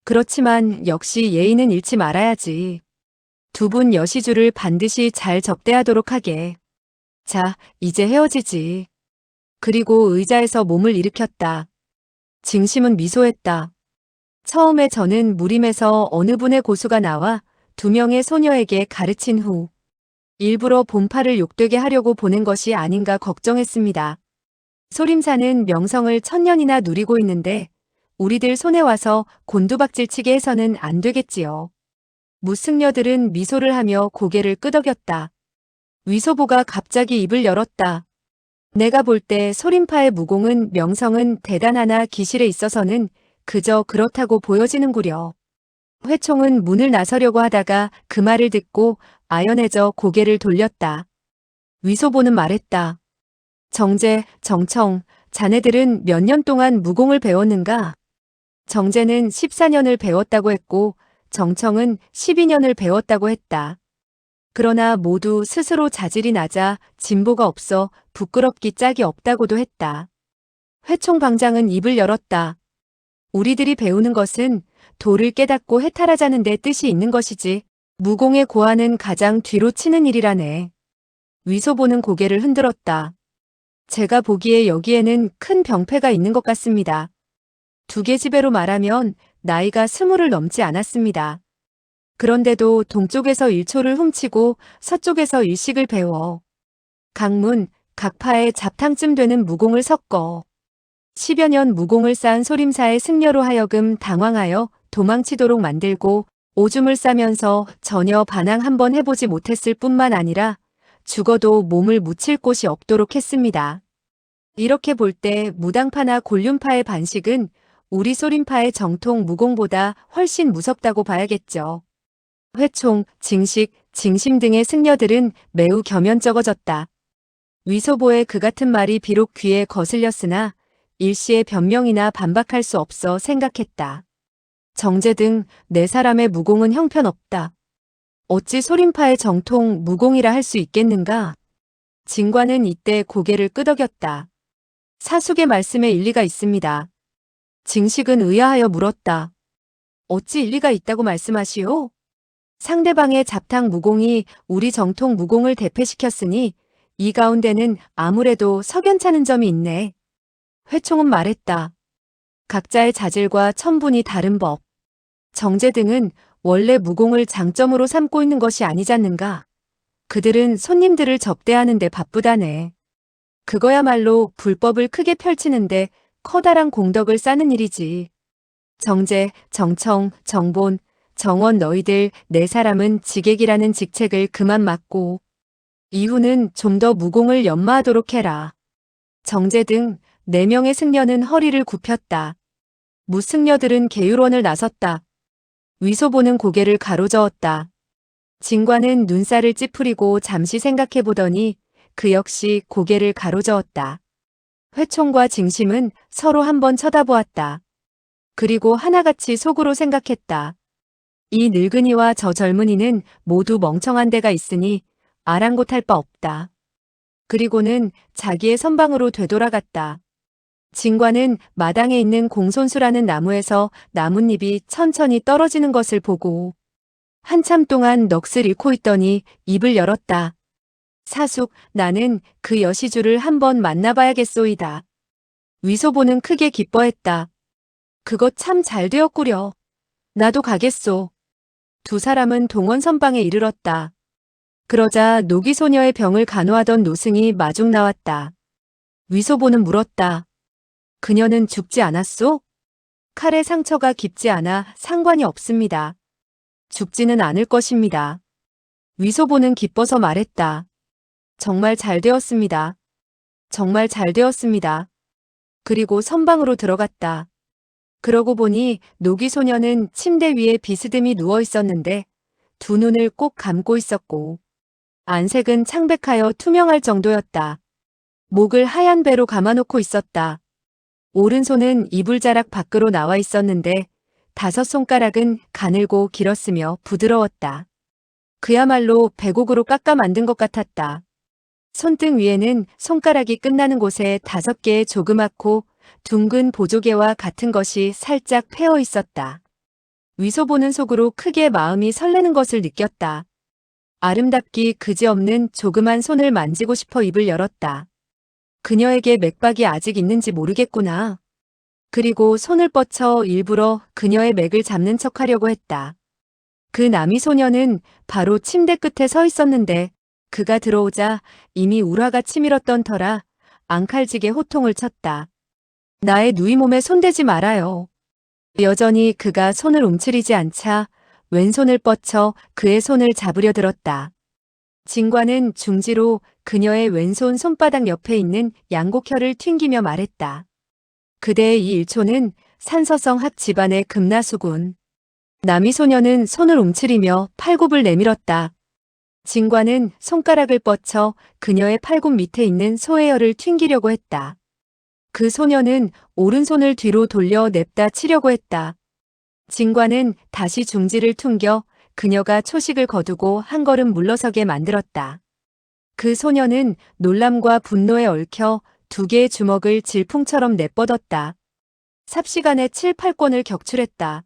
그렇지만 역시 예의는 잃지 말아야지. 두 분 여시주를 반드시 잘 접대하도록 하게. 자, 이제 헤어지지. 그리고 의자에서 몸을 일으켰다. 징심은 미소했다. 처음에 저는 무림에서 어느 분의 고수가 나와 2명의 소녀에게 가르친 후 일부러 본파를 욕되게 하려고 보낸 것이 아닌가 걱정했습니다. 소림사는 명성을 1000년이나 누리고 있는데 우리들 손에 와서 곤두박질치게 해서는 안 되겠지요. 무승려들은 미소를 하며 고개를 끄덕였다. 위소보가 갑자기 입을 열었다. 내가 볼 때 소림파의 무공은 명성은 대단하나 기실에 있어서는 그저 그렇다고 보여지는구려. 회총은 문을 나서려고 하다가 그 말을 듣고 아연해져 고개를 돌렸다. 위소보는 말했다. 정재, 정청, 자네들은 몇 년 동안 무공을 배웠는가? 정재는 14년을 배웠다고 했고 정청은 12년을 배웠다고 했다. 그러나 모두 스스로 자질이 낮아 진보가 없어 부끄럽기 짝이 없다고도 했다. 회총 방장은 입을 열었다. 우리들이 배우는 것은 도를 깨닫고 해탈하자는 데 뜻이 있는 것이지 무공의 고하는 가장 뒤로 치는 일이라네. 위소보는 고개를 흔들었다. 제가 보기에 여기에는 큰 병폐가 있는 것 같습니다. 두 계집애로 말하면 나이가 20을 넘지 않았습니다. 그런데도 동쪽에서 일초를 훔치고 서쪽에서 일식을 배워 각문, 각파에 잡탕쯤 되는 무공을 섞어 10여 년 무공을 쌓은 소림사의 승려로 하여금 당황하여 도망치도록 만들고 오줌을 싸면서 전혀 반항 한번 해보지 못했을 뿐만 아니라 죽어도 몸을 묻힐 곳이 없도록 했습니다. 이렇게 볼 때 무당파나 곤륜파의 반식은 우리 소림파의 정통 무공보다 훨씬 무섭다고 봐야겠죠. 회총, 징식, 징심 등의 승려들은 매우 겸연쩍어졌다. 위소보의 그 같은 말이 비록 귀에 거슬렸으나 일시의 변명이나 반박할 수 없어 생각했다. 정재 등 네 사람의 무공은 형편없다. 어찌 소림파의 정통 무공이라 할 수 있겠는가? 진관은 이때 고개를 끄덕였다. 사숙의 말씀에 일리가 있습니다. 징식은 의아하여 물었다. 어찌 일리가 있다고 말씀하시오? 상대방의 잡탕 무공이 우리 정통 무공을 대패시켰으니 이 가운데는 아무래도 석연찮은 점이 있네. 회총은 말했다. 각자의 자질과 천분이 다른 법. 정재 등은 원래 무공을 장점으로 삼고 있는 것이 아니잖는가. 그들은 손님들을 접대하는 데 바쁘다네. 그거야말로 불법을 크게 펼치는데 커다란 공덕을 쌓는 일이지. 정재, 정청, 정본, 정원 너희들 네 사람은 지객이라는 직책을 그만 맡고 이후는 좀 더 무공을 연마하도록 해라. 정재 등 4명의 승려는 허리를 굽혔다. 무승려들은 계율원을 나섰다. 위소보는 고개를 가로저었다. 진관은 눈살을 찌푸리고 잠시 생각해보더니 그 역시 고개를 가로저었다. 회총과 징심은 서로 한번 쳐다보았다. 그리고 하나같이 속으로 생각했다. 이 늙은이와 저 젊은이는 모두 멍청한 데가 있으니 아랑곳할 바 없다. 그리고는 자기의 선방으로 되돌아갔다. 진관은 마당에 있는 공손수라는 나무에서 나뭇잎이 천천히 떨어지는 것을 보고 한참 동안 넋을 잃고 있더니 입을 열었다. 사숙, 나는 그 여시주를 한번 만나봐야겠소이다. 위소보는 크게 기뻐했다. 그거 참 잘 되었구려. 나도 가겠소. 두 사람은 동원 선방에 이르렀다. 그러자 노기소녀의 병을 간호하던 노승이 마중 나왔다. 위소보는 물었다. 그녀는 죽지 않았소? 칼의 상처가 깊지 않아 상관이 없습니다. 죽지는 않을 것입니다. 위소보는 기뻐서 말했다. 정말 잘 되었습니다. 정말 잘 되었습니다. 그리고 선방으로 들어갔다. 그러고 보니 노기소녀는 침대 위에 비스듬히 누워 있었는데 두 눈을 꼭 감고 있었고 안색은 창백하여 투명할 정도였다. 목을 하얀 배로 감아놓고 있었다. 오른손은 이불자락 밖으로 나와 있었는데 5 손가락은 가늘고 길었으며 부드러웠다. 그야말로 배곡으로 깎아 만든 것 같았다. 손등 위에는 손가락이 끝나는 곳에 5개의 조그맣고 둥근 보조개와 같은 것이 살짝 패어 있었다. 위소보는 속으로 크게 마음이 설레는 것을 느꼈다. 아름답기 그지없는 조그만 손을 만지고 싶어 입을 열었다. 그녀에게 맥박이 아직 있는지 모르겠구나. 그리고 손을 뻗쳐 일부러 그녀의 맥을 잡는 척하려고 했다. 그 남이 소녀는 바로 침대 끝에 서 있었는데 그가 들어오자 이미 울화가 치밀었던 터라 앙칼지게 호통을 쳤다. 나의 누이 몸에 손대지 말아요. 여전히 그가 손을 움츠리지 않자 왼손을 뻗쳐 그의 손을 잡으려 들었다. 진관은 중지로 그녀의 왼손 손바닥 옆에 있는 양곡혀를 튕기며 말했다. 그대의 이 일초는 산서성 학 집안의 금나수군. 남이 소녀는 손을 움츠리며 팔굽을 내밀었다. 진과는 손가락을 뻗쳐 그녀의 팔굽 밑에 있는 소해혈을 튕기려고 했다. 그 소녀는 오른손을 뒤로 돌려 냅다 치려고 했다. 진과는 다시 중지를 퉁겨 그녀가 초식을 거두고 한 걸음 물러서게 만들었다. 그 소녀는 놀람과 분노에 얽혀 두 개의 주먹을 질풍처럼 내뻗었다. 삽시간에 7, 8권을 격출했다.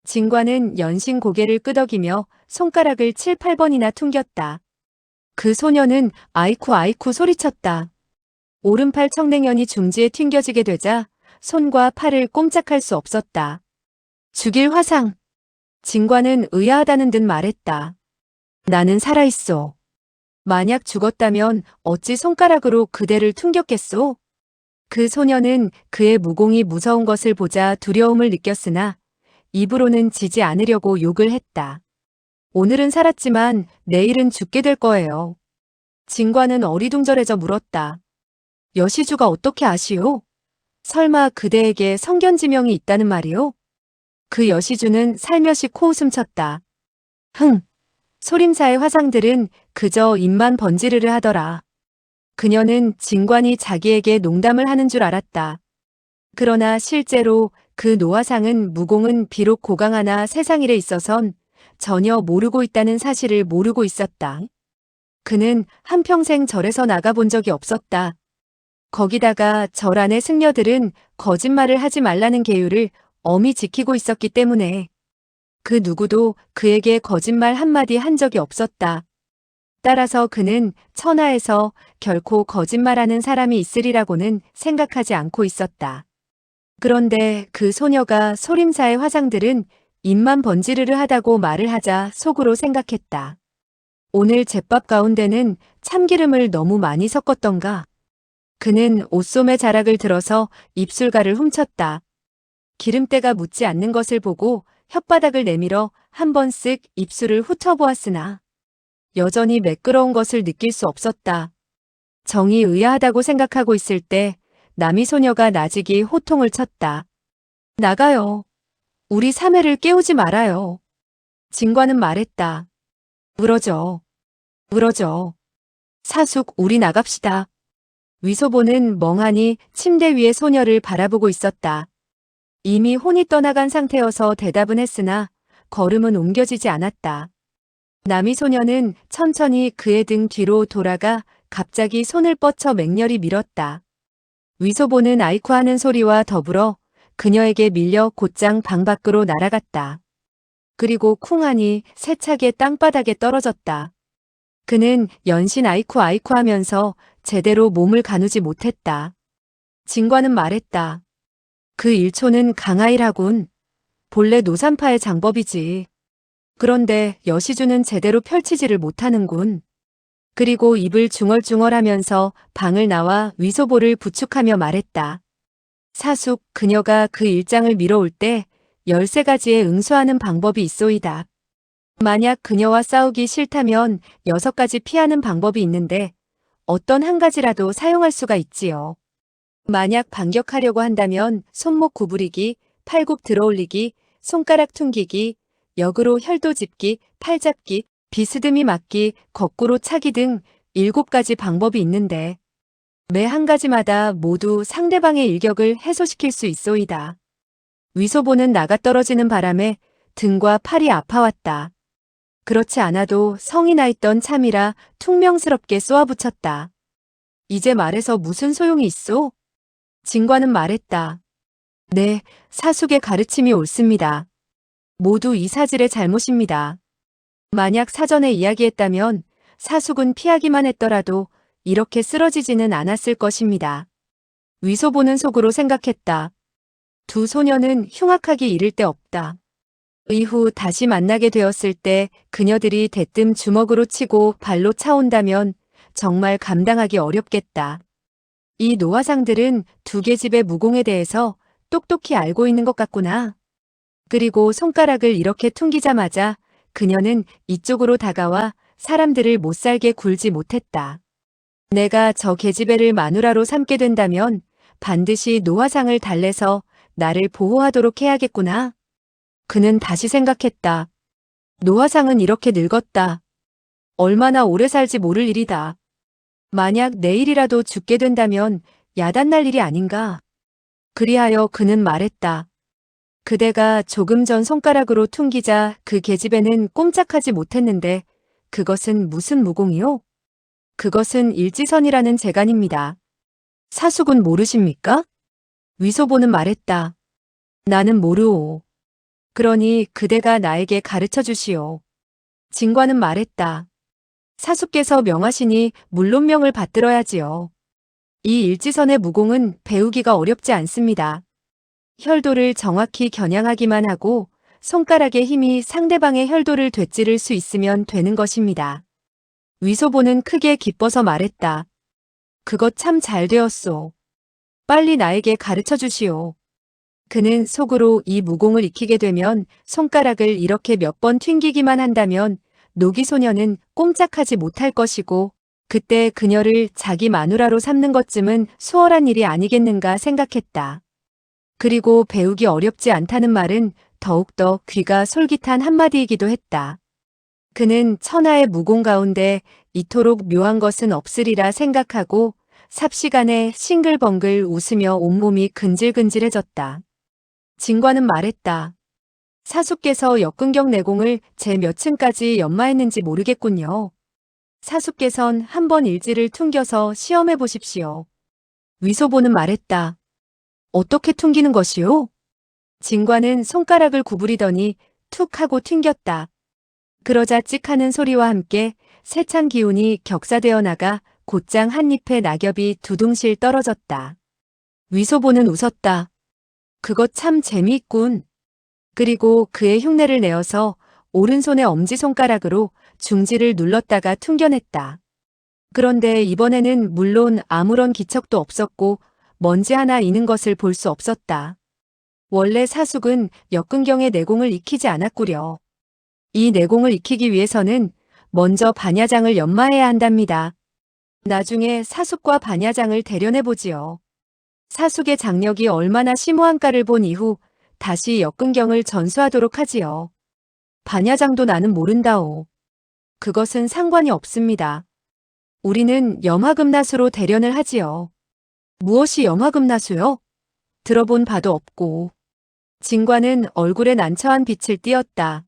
진과는 연신 고개를 끄덕이며 손가락을 7, 8번이나 퉁겼다. 그 소녀는 아이쿠 아이쿠 소리쳤다. 오른팔 청냉연이 중지에 튕겨지게 되자 손과 팔을 꼼짝할 수 없었다. 죽일 화상. 진과는 의아하다는 듯 말했다. 나는 살아있어. 만약 죽었다면 어찌 손가락으로 그대를 퉁겼겠소? 그 소녀는 그의 무공이 무서운 것을 보자 두려움을 느꼈으나 입으로는 지지 않으려고 욕을 했다. 오늘은 살았지만 내일은 죽게 될 거예요. 진과는 어리둥절해져 물었다. 여시주가 어떻게 아시오? 설마 그대에게 성견지명이 있다는 말이오? 그 여시주는 살며시 코웃음 쳤다. 흥! 소림사의 화상들은 그저 입만 번지르르 하더라. 그녀는 진관이 자기에게 농담을 하는 줄 알았다. 그러나 실제로 그 노화상은 무공은 비록 고강하나 세상 일에 있어선 전혀 모르고 있다는 사실을 모르고 있었다. 그는 한평생 절에서 나가본 적이 없었다. 거기다가 절 안의 승려들은 거짓말을 하지 말라는 계율을 엄히 지키고 있었기 때문에 그 누구도 그에게 거짓말 한마디 한 적이 없었다. 따라서 그는 천하에서 결코 거짓말하는 사람이 있으리라고는 생각하지 않고 있었다. 그런데 그 소녀가 소림사의 화상들은 입만 번지르르 하다고 말을 하자 속으로 생각했다. 오늘 제밥 가운데는 참기름을 너무 많이 섞었던가. 그는 옷소매 자락을 들어서 입술가를 훔쳤다. 기름때가 묻지 않는 것을 보고 혓바닥을 내밀어 한 번 쓱 입술을 훑어보았으나 여전히 매끄러운 것을 느낄 수 없었다. 정이 의아하다고 생각하고 있을 때 남이 소녀가 나직이 호통을 쳤다. 나가요. 우리 사매를 깨우지 말아요. 진과는 말했다. 울어져. 울어져. 사숙 우리 나갑시다. 위소보는 멍하니 침대 위의 소녀를 바라보고 있었다. 이미 혼이 떠나간 상태여서 대답은 했으나 걸음은 옮겨지지 않았다. 남이 소녀는 천천히 그의 등 뒤로 돌아가 갑자기 손을 뻗쳐 맹렬히 밀었다. 위소보는 아이쿠 하는 소리와 더불어 그녀에게 밀려 곧장 방 밖으로 날아갔다. 그리고 쿵하니 세차게 땅바닥에 떨어졌다. 그는 연신 아이쿠 아이쿠 하면서 제대로 몸을 가누지 못했다. 진과는 말했다. 그 1초는 강하일하군. 본래 노산파의 장법이지. 그런데 여시주는 제대로 펼치지를 못하는군. 그리고 입을 중얼중얼하면서 방을 나와 위소보를 부축하며 말했다. 사숙, 그녀가 그 일장을 밀어올 때 13가지에 응수하는 방법이 있소이다. 만약 그녀와 싸우기 싫다면 6가지 피하는 방법이 있는데 어떤 한 가지라도 사용할 수가 있지요. 만약 반격하려고 한다면 손목 구부리기, 팔굽 들어올리기, 손가락 퉁기기, 역으로 혈도 짚기, 팔 잡기, 비스듬히 맞기, 거꾸로 차기 등 7가지 방법이 있는데 매 한 가지마다 모두 상대방의 일격을 해소시킬 수 있소이다. 위소보는 나가떨어지는 바람에 등과 팔이 아파왔다. 그렇지 않아도 성이 나 있던 참이라 퉁명스럽게 쏘아붙였다. 이제 말해서 무슨 소용이 있소? 진과는 말했다. 네, 사숙의 가르침이 옳습니다. 모두 이 사질의 잘못입니다. 만약 사전에 이야기했다면 사숙은 피하기만 했더라도 이렇게 쓰러지지는 않았을 것입니다. 위소보는 속으로 생각했다. 두 소녀는 흉악하기 이를 데 없다. 이후 다시 만나게 되었을 때 그녀들이 대뜸 주먹으로 치고 발로 차온다면 정말 감당하기 어렵겠다. 이 노화상들은 두 개 집의 무공에 대해서 똑똑히 알고 있는 것 같구나. 그리고 손가락을 이렇게 퉁기자마자 그녀는 이쪽으로 다가와 사람들을 못살게 굴지 못했다. 내가 저 계집애를 마누라로 삼게 된다면 반드시 노화상을 달래서 나를 보호하도록 해야겠구나. 그는 다시 생각했다. 노화상은 이렇게 늙었다. 얼마나 오래 살지 모를 일이다. 만약 내일이라도 죽게 된다면 야단날 일이 아닌가. 그리하여 그는 말했다. 그대가 조금 전 손가락으로 퉁기자 그 계집애는 꼼짝하지 못했는데 그것은 무슨 무공이요? 그것은 일지선이라는 재간입니다. 사숙은 모르십니까? 위소보는 말했다. 나는 모르오. 그러니 그대가 나에게 가르쳐 주시오. 진관은 말했다. 사숙께서 명하시니 물론명을 받들어야지요. 이 일지선의 무공은 배우기가 어렵지 않습니다. 혈도를 정확히 겨냥하기만 하고 손가락의 힘이 상대방의 혈도를 되찌를 수 있으면 되는 것입니다. 위소보는 크게 기뻐서 말했다. 그것 참 잘 되었소. 빨리 나에게 가르쳐 주시오. 그는 속으로 이 무공을 익히게 되면 손가락을 이렇게 몇 번 튕기기만 한다면 노기소녀는 꼼짝하지 못할 것이고 그때 그녀를 자기 마누라로 삼는 것쯤은 수월한 일이 아니겠는가 생각했다. 그리고 배우기 어렵지 않다는 말은 더욱더 귀가 솔깃한 한마디이기도 했다. 그는 천하의 무공 가운데 이토록 묘한 것은 없으리라 생각하고 삽시간에 싱글벙글 웃으며 온몸이 근질근질해졌다. 진관은 말했다. 사숙께서 역근경 내공을 제 몇 층까지 연마했는지 모르겠군요. 사숙께선 한번 일지를 퉁겨서 시험해 보십시오. 위소보는 말했다. 어떻게 퉁기는 것이요? 진관은 손가락을 구부리더니 툭 하고 튕겼다. 그러자 찍하는 소리와 함께 세찬 기운이 격사되어 나가 곧장 한 잎의 낙엽이 두둥실 떨어졌다. 위소보는 웃었다. 그것 참 재미있군. 그리고 그의 흉내를 내어서 오른손의 엄지손가락으로 중지를 눌렀다가 퉁겨냈다. 그런데 이번에는 물론 아무런 기척도 없었고 먼지 하나 이는 것을 볼 수 없었다. 원래 사숙은 역근경의 내공을 익히지 않았구려. 이 내공을 익히기 위해서는 먼저 반야장을 연마해야 한답니다. 나중에 사숙과 반야장을 대련해보지요. 사숙의 장력이 얼마나 심오한가를 본 이후 다시 역근경을 전수하도록 하지요. 반야장도 나는 모른다오. 그것은 상관이 없습니다. 우리는 염화금나수로 대련을 하지요. 무엇이 염화금나수요? 들어본 바도 없고. 진관은 얼굴에 난처한 빛을 띠었다.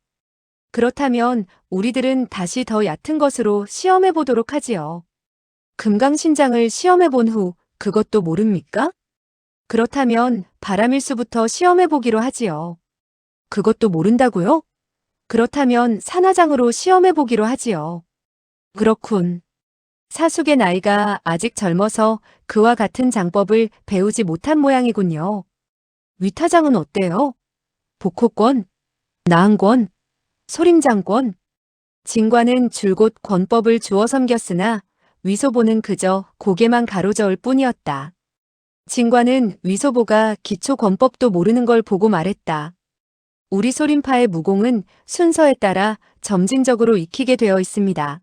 그렇다면 우리들은 다시 더 얕은 것으로 시험해 보도록 하지요. 금강신장을 시험해 본 후 그것도 모릅니까? 그렇다면 바람일수부터 시험해 보기로 하지요. 그것도 모른다고요? 그렇다면 산화장으로 시험해 보기로 하지요. 그렇군. 사숙의 나이가 아직 젊어서 그와 같은 장법을 배우지 못한 모양이군요. 위타장은 어때요? 복호권? 나은권? 소림장권? 진관은 줄곧 권법을 주어 섬겼으나 위소보는 그저 고개만 가로저을 뿐이었다. 진관은 위소보가 기초 권법도 모르는 걸 보고 말했다. 우리 소림파의 무공은 순서에 따라 점진적으로 익히게 되어 있습니다.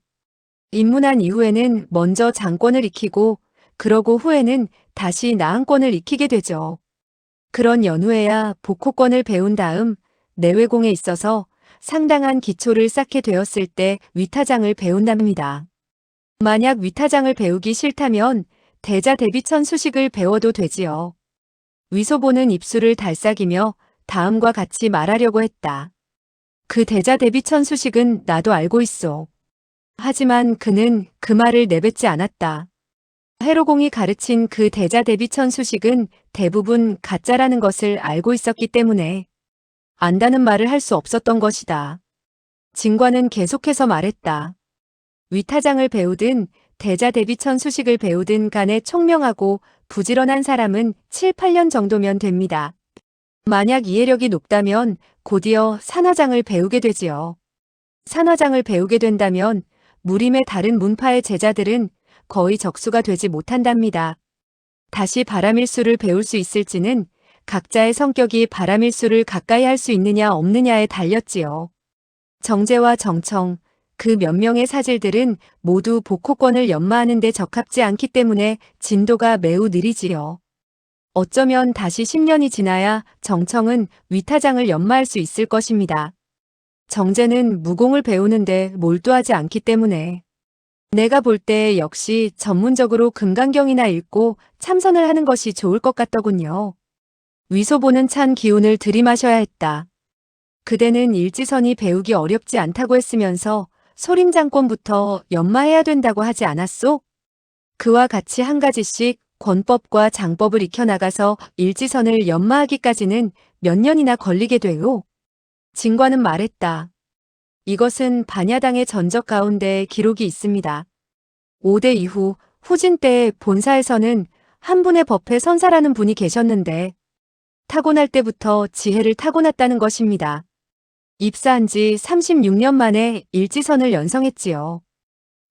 입문한 이후에는 먼저 장권을 익히고 그러고 후에는 다시 나은권을 익히게 되죠. 그런 연후에야 복호권을 배운 다음 내외공에 있어서 상당한 기초를 쌓게 되었을 때 위타장을 배운답니다. 만약 위타장을 배우기 싫다면 대자대비천 수식을 배워도 되지요. 위소보는 입술을 달싹이며 다음과 같이 말하려고 했다. 그 대자대비천 수식은 나도 알고 있어. 하지만 그는 그 말을 내뱉지 않았다. 해로공이 가르친 그 대자대비천 수식은 대부분 가짜라는 것을 알고 있었기 때문에 안다는 말을 할 수 없었던 것이다. 진관은 계속해서 말했다. 위타장을 배우든 대자대비천 수식을 배우든 간에 총명하고 부지런한 사람은 7, 8년 정도면 됩니다. 만약 이해력이 높다면 곧이어 산화장을 배우게 되지요. 산화장을 배우게 된다면 무림의 다른 문파의 제자들은 거의 적수가 되지 못한답니다. 다시 바람일수를 배울 수 있을지는 각자의 성격이 바람일수를 가까이 할 수 있느냐 없느냐에 달렸지요. 정제와 정청, 그 몇 명의 사질들은 모두 복호권을 연마하는 데 적합지 않기 때문에 진도가 매우 느리지요. 어쩌면 다시 10년이 지나야 정청은 위타장을 연마할 수 있을 것입니다. 정제는 무공을 배우는데 몰두하지 않기 때문에 내가 볼 때 역시 전문적으로 금강경이나 읽고 참선을 하는 것이 좋을 것 같더군요. 위소보는 찬 기운을 들이마셔야 했다. 그대는 일지선이 배우기 어렵지 않다고 했으면서 소림장권부터 연마해야 된다고 하지 않았소? 그와 같이 한 가지씩 권법과 장법을 익혀나가서 일지선을 연마하기까지는 몇 년이나 걸리게 돼요. 진관은 말했다. 이것은 반야당의 전적 가운데 기록이 있습니다. 5대 이후 후진 때 본사에서는 한 분의 법회 선사라는 분이 계셨는데 타고날 때부터 지혜를 타고났다는 것입니다. 입사한 지 36년 만에 일지선을 연성했지요.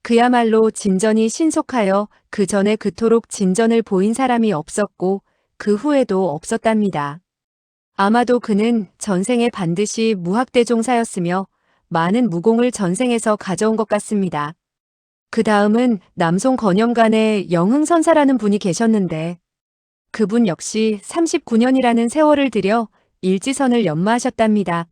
그야말로 진전이 신속하여 그 전에 그토록 진전을 보인 사람이 없었고 그 후에도 없었답니다. 아마도 그는 전생에 반드시 무학대종사였으며 많은 무공을 전생에서 가져온 것 같습니다. 그 다음은 남송 건영간에 영흥선사라는 분이 계셨는데 그분 역시 39년이라는 세월을 들여 일지선을 연마하셨답니다.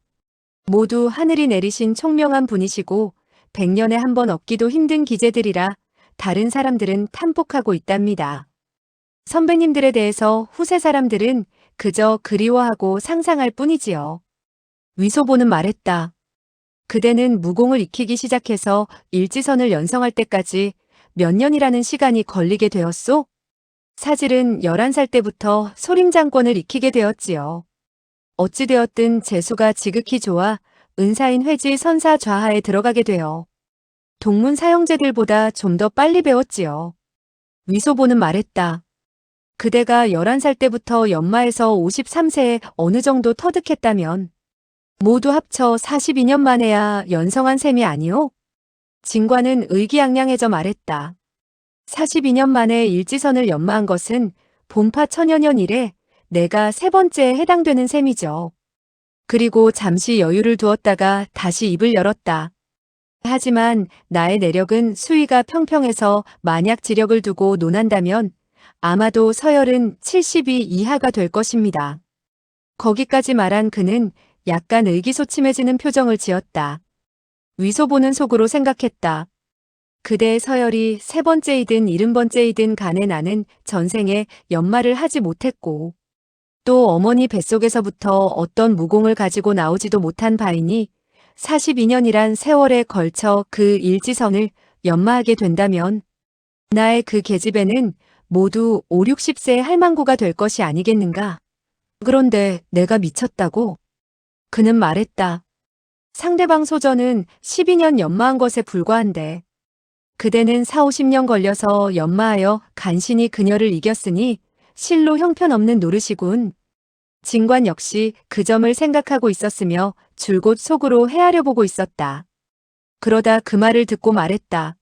모두 하늘이 내리신 총명한 분이시고 100년에 한 번 얻기도 힘든 기재들이라 다른 사람들은 탐복하고 있답니다. 선배님들에 대해서 후세 사람들은 그저 그리워하고 상상할 뿐이지요. 위소보는 말했다. 그대는 무공을 익히기 시작해서 일지선을 연성할 때까지 몇 년이라는 시간이 걸리게 되었소? 사질은 11살 때부터 소림장권을 익히게 되었지요. 어찌되었든 재수가 지극히 좋아 은사인 회지 선사 좌하에 들어가게 되어 동문 사형제들보다 좀 더 빨리 배웠지요. 위소보는 말했다. 그대가 11살 때부터 연마해서 53세에 어느 정도 터득했다면 모두 합쳐 42년 만에야 연성한 셈이 아니오? 진관은 의기양양해져 말했다. 42년 만에 일지선을 연마한 것은 본파 천여년 이래 내가 세 번째에 해당되는 셈이죠. 그리고 잠시 여유를 두었다가 다시 입을 열었다. 하지만 나의 내력은 수위가 평평해서 만약 지력을 두고 논한다면 아마도 서열은 72 이하가 될 것입니다. 거기까지 말한 그는 약간 의기소침해지는 표정을 지었다. 위소보는 속으로 생각했다. 그대의 서열이 세 번째이든 70번째이든 간에 나는 전생에 연마를 하지 못했고 또 어머니 뱃속에서부터 어떤 무공을 가지고 나오지도 못한 바이니 42년이란 세월에 걸쳐 그 일지선을 연마하게 된다면 나의 그 계집애는 모두 5, 60세의 할망구가 될 것이 아니겠는가? 그런데 내가 미쳤다고? 그는 말했다. 상대방 소전은 12년 연마한 것에 불과한데 그대는 4, 50년 걸려서 연마하여 간신히 그녀를 이겼으니 실로 형편없는 노릇이군. 진관 역시 그 점을 생각하고 있었으며 줄곧 속으로 헤아려 보고 있었다. 그러다 그 말을 듣고 말했다.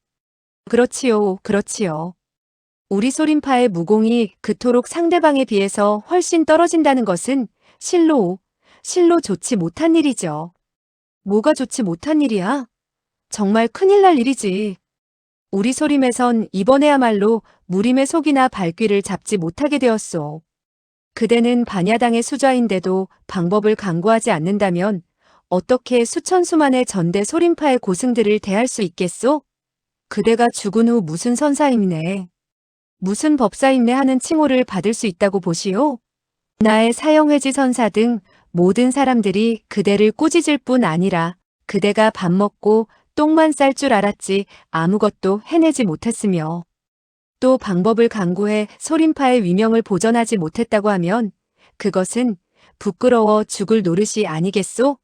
그렇지요, 그렇지요. 우리 소림파의 무공이 그토록 상대방에 비해서 훨씬 떨어진다는 것은 실로 좋지 못한 일이죠. 뭐가 좋지 못한 일이야? 정말 큰일 날 일이지. 우리 소림에선 이번에야말로 무림의 속이나 발귀를 잡지 못하게 되었소. 그대는 반야당의 수좌인데도 방법을 강구하지 않는다면 어떻게 수천수만의 전대 소림파의 고승들을 대할 수 있겠소? 그대가 죽은 후 무슨 선사임네, 무슨 법사임네 하는 칭호를 받을 수 있다고 보시오? 나의 사형회지 선사 등 모든 사람들이 그대를 꾸짖을 뿐 아니라 그대가 밥 먹고 똥만 쌀 줄 알았지 아무것도 해내지 못했으며 또 방법을 강구해 소림파의 위명을 보전하지 못했다고 하면 그것은 부끄러워 죽을 노릇이 아니겠소?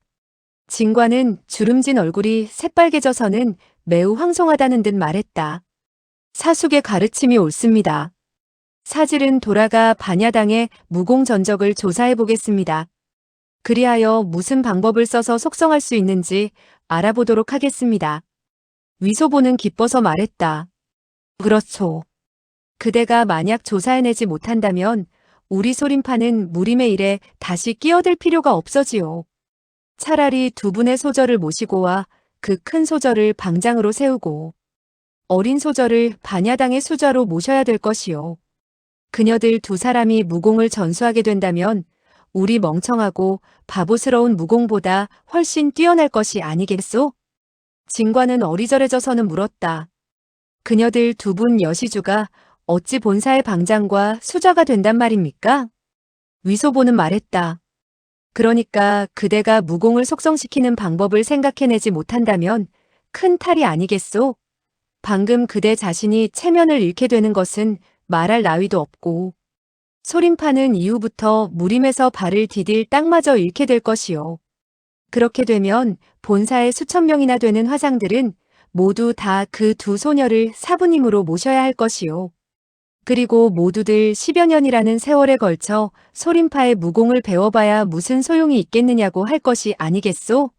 진관은 주름진 얼굴이 새빨개져서는 매우 황송하다는 듯 말했다. 사숙의 가르침이 옳습니다. 사질은 돌아가 반야당의 무공 전적을 조사해 보겠습니다. 그리하여 무슨 방법을 써서 속성할 수 있는지 알아보도록 하겠습니다. 위소보는 기뻐서 말했다. 그렇소. 그대가 만약 조사해내지 못한다면 우리 소림파는 무림의 일에 다시 끼어들 필요가 없어지요. 차라리 두 분의 소절을 모시고 와 그 큰 소절을 방장으로 세우고 어린 소절을 반야당의 수좌로 모셔야 될 것이요. 그녀들 두 사람이 무공을 전수하게 된다면 우리 멍청하고 바보스러운 무공보다 훨씬 뛰어날 것이 아니겠소? 진관은 어리저래져서는 물었다. 그녀들 두 분 여시주가 어찌 본사의 방장과 수자가 된단 말입니까? 위소보는 말했다. 그러니까 그대가 무공을 속성시키는 방법을 생각해내지 못한다면 큰 탈이 아니겠소? 방금 그대 자신이 체면을 잃게 되는 것은 말할 나위도 없고 소림파는 이후부터 무림에서 발을 디딜 땅마저 잃게 될 것이요. 그렇게 되면 본사의 수천 명이나 되는 화상들은 모두 다 그 두 소녀를 사부님으로 모셔야 할 것이요. 그리고 모두들 10여 년이라는 세월에 걸쳐 소림파의 무공을 배워봐야 무슨 소용이 있겠느냐고 할 것이 아니겠소?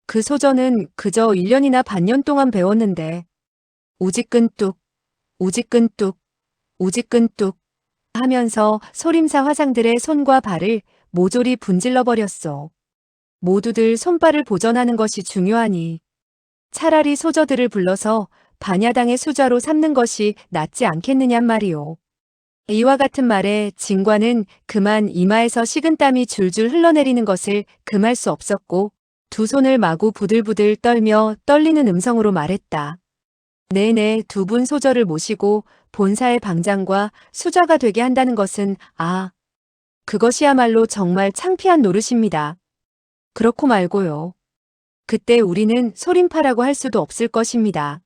그 소저는 그저 1년이나 반년 동안 배웠는데 우지끈뚝, 우지끈뚝, 우지끈뚝 하면서 소림사 화상들의 손과 발을 모조리 분질러 버렸어. 모두들 손발을 보전하는 것이 중요하니 차라리 소저들을 불러서 반야당의 수자로 삼는 것이 낫지 않겠느냔 말이오. 이와 같은 말에 진관은 그만 이마에서 식은땀이 줄줄 흘러내리는 것을 금할 수 없었고 두 손을 마구 부들부들 떨며 떨리는 음성으로 말했다. 네네, 두 분 소저를 모시고 본사의 방장과 수자가 되게 한다는 것은 그것이야말로 정말 창피한 노릇입니다. 그렇고 말고요. 그때 우리는 소림파라고 할 수도 없을 것입니다.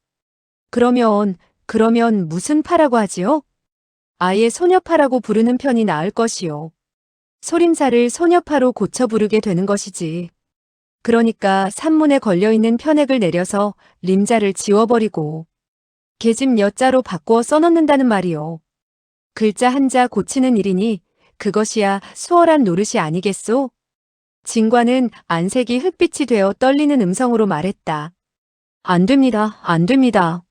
그러면 무슨 파라고 하지요? 아예 소녀파라고 부르는 편이 나을 것이요. 소림사를 소녀파로 고쳐 부르게 되는 것이지. 그러니까 산문에 걸려있는 편액을 내려서 림자를 지워버리고 계집 여자로 바꾸어 써넣는다는 말이요. 글자 한자 고치는 일이니 그것이야 수월한 노릇이 아니겠소? 진관은 안색이 흑빛이 되어 떨리는 음성으로 말했다. 안 됩니다. 안 됩니다.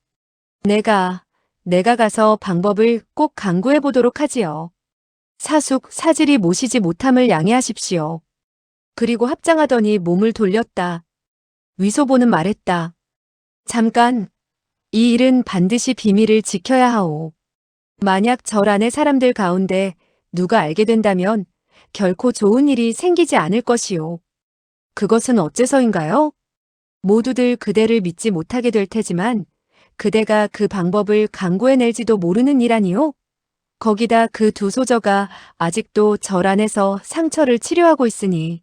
내가 가서 방법을 꼭 강구해 보도록 하지요. 사숙, 사질이 모시지 못함을 양해하십시오. 그리고 합장하더니 몸을 돌렸다. 위소보는 말했다. 잠깐, 이 일은 반드시 비밀을 지켜야 하오. 만약 절 안의 사람들 가운데 누가 알게 된다면 결코 좋은 일이 생기지 않을 것이오. 그것은 어째서인가요? 모두들 그대를 믿지 못하게 될 테지만 그대가 그 방법을 강구해낼지도 모르는 일 아니오? 거기다 그 두 소저가 아직도 절 안에서 상처를 치료하고 있으니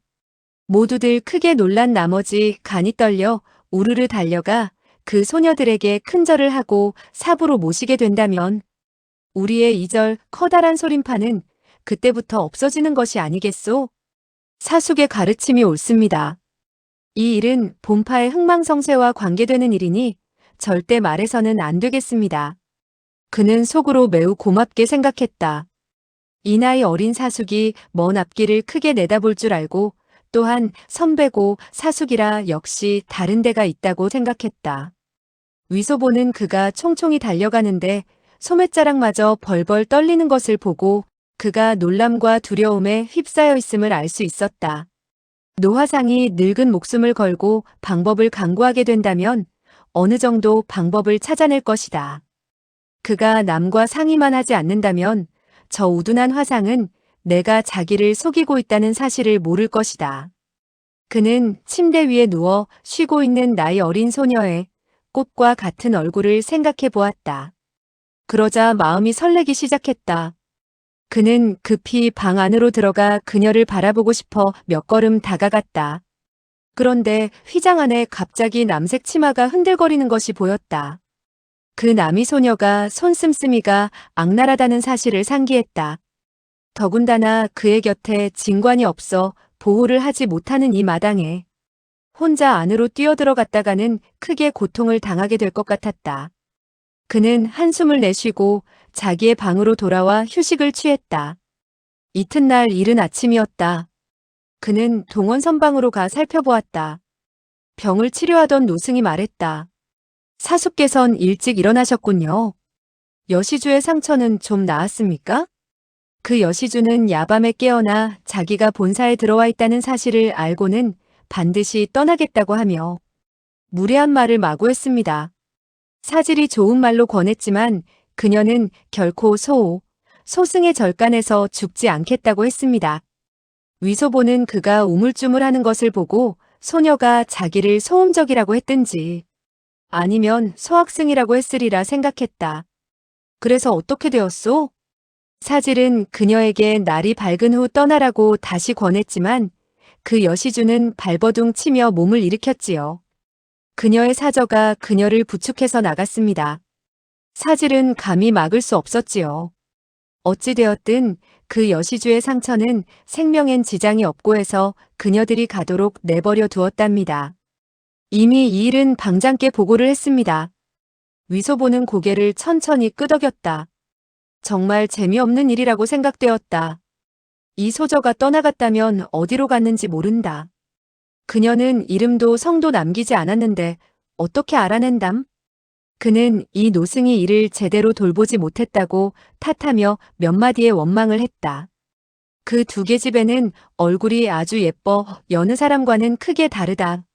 모두들 크게 놀란 나머지 간이 떨려 우르르 달려가 그 소녀들에게 큰절을 하고 사부로 모시게 된다면 우리의 이절 커다란 소림파는 그때부터 없어지는 것이 아니겠소? 사숙의 가르침이 옳습니다. 이 일은 본파의 흥망성쇠와 관계되는 일이니 절대 말해서는 안 되겠습니다. 그는 속으로 매우 고맙게 생각했다. 이 나이 어린 사숙이 먼 앞길을 크게 내다볼 줄 알고 또한 선배고 사숙이라 역시 다른 데가 있다고 생각했다. 위소보는 그가 총총히 달려가는데 소매자락마저 벌벌 떨리는 것을 보고 그가 놀람과 두려움에 휩싸여 있음을 알 수 있었다. 노화상이 늙은 목숨을 걸고 방법을 강구하게 된다면 어느 정도 방법을 찾아낼 것이다. 그가 남과 상의만 하지 않는다면 저 우둔한 화상은 내가 자기를 속이고 있다는 사실을 모를 것이다. 그는 침대 위에 누워 쉬고 있는 나이 어린 소녀의 꽃과 같은 얼굴을 생각해 보았다. 그러자 마음이 설레기 시작했다. 그는 급히 방 안으로 들어가 그녀를 바라보고 싶어 몇 걸음 다가갔다. 그런데 휘장 안에 갑자기 남색 치마가 흔들거리는 것이 보였다. 그 남이 소녀가 손씀씀이가 악랄하다는 사실을 상기했다. 더군다나 그의 곁에 진관이 없어 보호를 하지 못하는 이 마당에 혼자 안으로 뛰어들어갔다가는 크게 고통을 당하게 될 것 같았다. 그는 한숨을 내쉬고 자기의 방으로 돌아와 휴식을 취했다. 이튿날 이른 아침이었다. 그는 동원 선방으로 가 살펴보았다. 병을 치료하던 노승이 말했다. 사숙께선 일찍 일어나셨군요. 여시주의 상처는 좀 나았습니까? 그 여시주는 야밤에 깨어나 자기가 본사에 들어와 있다는 사실을 알고는 반드시 떠나겠다고 하며 무례한 말을 마구 했습니다. 사질이 좋은 말로 권했지만 그녀는 결코 소승의 절간에서 죽지 않겠다고 했습니다. 위소보는 그가 우물쭈물하는 것을 보고 소녀가 자기를 소음적이라고 했든지 아니면 소학생이라고 했으리라 생각했다. 그래서 어떻게 되었소? 사질은 그녀에게 날이 밝은 후 떠나라고 다시 권했지만 그 여시주는 발버둥 치며 몸을 일으켰지요. 그녀의 사저가 그녀를 부축해서 나갔습니다. 사질은 감히 막을 수 없었지요. 어찌되었든 그 여시주의 상처는 생명엔 지장이 없고 해서 그녀들이 가도록 내버려 두었답니다. 이미 이 일은 방장께 보고를 했습니다. 위소보는 고개를 천천히 끄덕였다. 정말 재미없는 일이라고 생각되었다. 이 소저가 떠나갔다면 어디로 갔는지 모른다. 그녀는 이름도 성도 남기지 않았는데 어떻게 알아낸담? 그는 이 노승이 이를 제대로 돌보지 못했다고 탓하며 몇 마디의 원망을 했다. 그 두 계집애는 얼굴이 아주 예뻐 여느 사람과는 크게 다르다.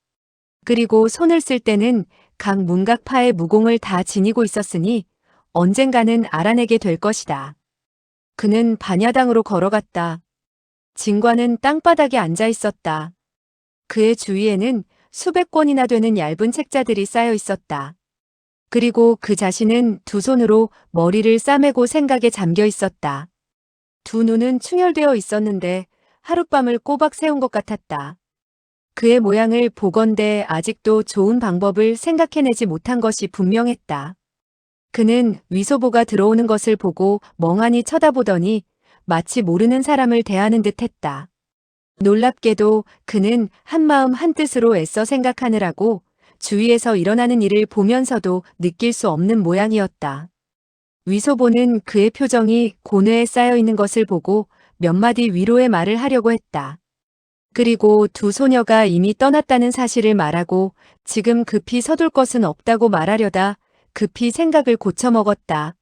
그리고 손을 쓸 때는 각 문각파의 무공을 다 지니고 있었으니 언젠가는 알아내게 될 것이다. 그는 반야당으로 걸어갔다. 진관은 땅바닥에 앉아 있었다. 그의 주위에는 수백 권이나 되는 얇은 책자들이 쌓여 있었다. 그리고 그 자신은 두 손으로 머리를 싸매고 생각에 잠겨 있었다. 두 눈은 충혈되어 있었는데 하룻밤을 꼬박 세운 것 같았다. 그의 모양을 보건대 아직도 좋은 방법을 생각해내지 못한 것이 분명했다. 그는 위소보가 들어오는 것을 보고 멍하니 쳐다보더니 마치 모르는 사람을 대하는 듯 했다. 놀랍게도 그는 한마음 한뜻으로 애써 생각하느라고 주위에서 일어나는 일을 보면서도 느낄 수 없는 모양이었다. 위소보는 그의 표정이 고뇌에 쌓여 있는 것을 보고 몇 마디 위로의 말을 하려고 했다. 그리고 두 소녀가 이미 떠났다는 사실을 말하고 지금 급히 서둘 것은 없다고 말하려다 급히 생각을 고쳐먹었다.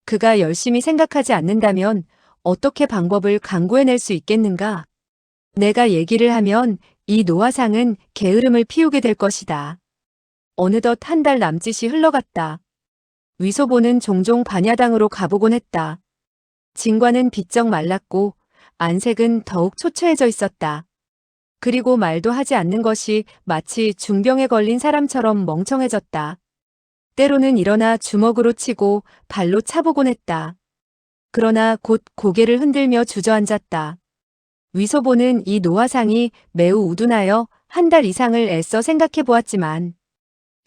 그가 열심히 생각하지 않는다면 어떻게 방법을 강구해낼 수 있겠는가? 내가 얘기를 하면 이 노화상은 게으름을 피우게 될 것이다. 어느덧 한 달 남짓이 흘러갔다. 위소보는 종종 반야당으로 가보곤 했다. 진관은 비쩍 말랐고 안색은 더욱 초췌해져 있었다. 그리고 말도 하지 않는 것이 마치 중병에 걸린 사람처럼 멍청해졌다. 때로는 일어나 주먹으로 치고 발로 차보곤 했다. 그러나 곧 고개를 흔들며 주저앉았다. 위소보는 이 노화상이 매우 우둔하여 한 달 이상을 애써 생각해 보았지만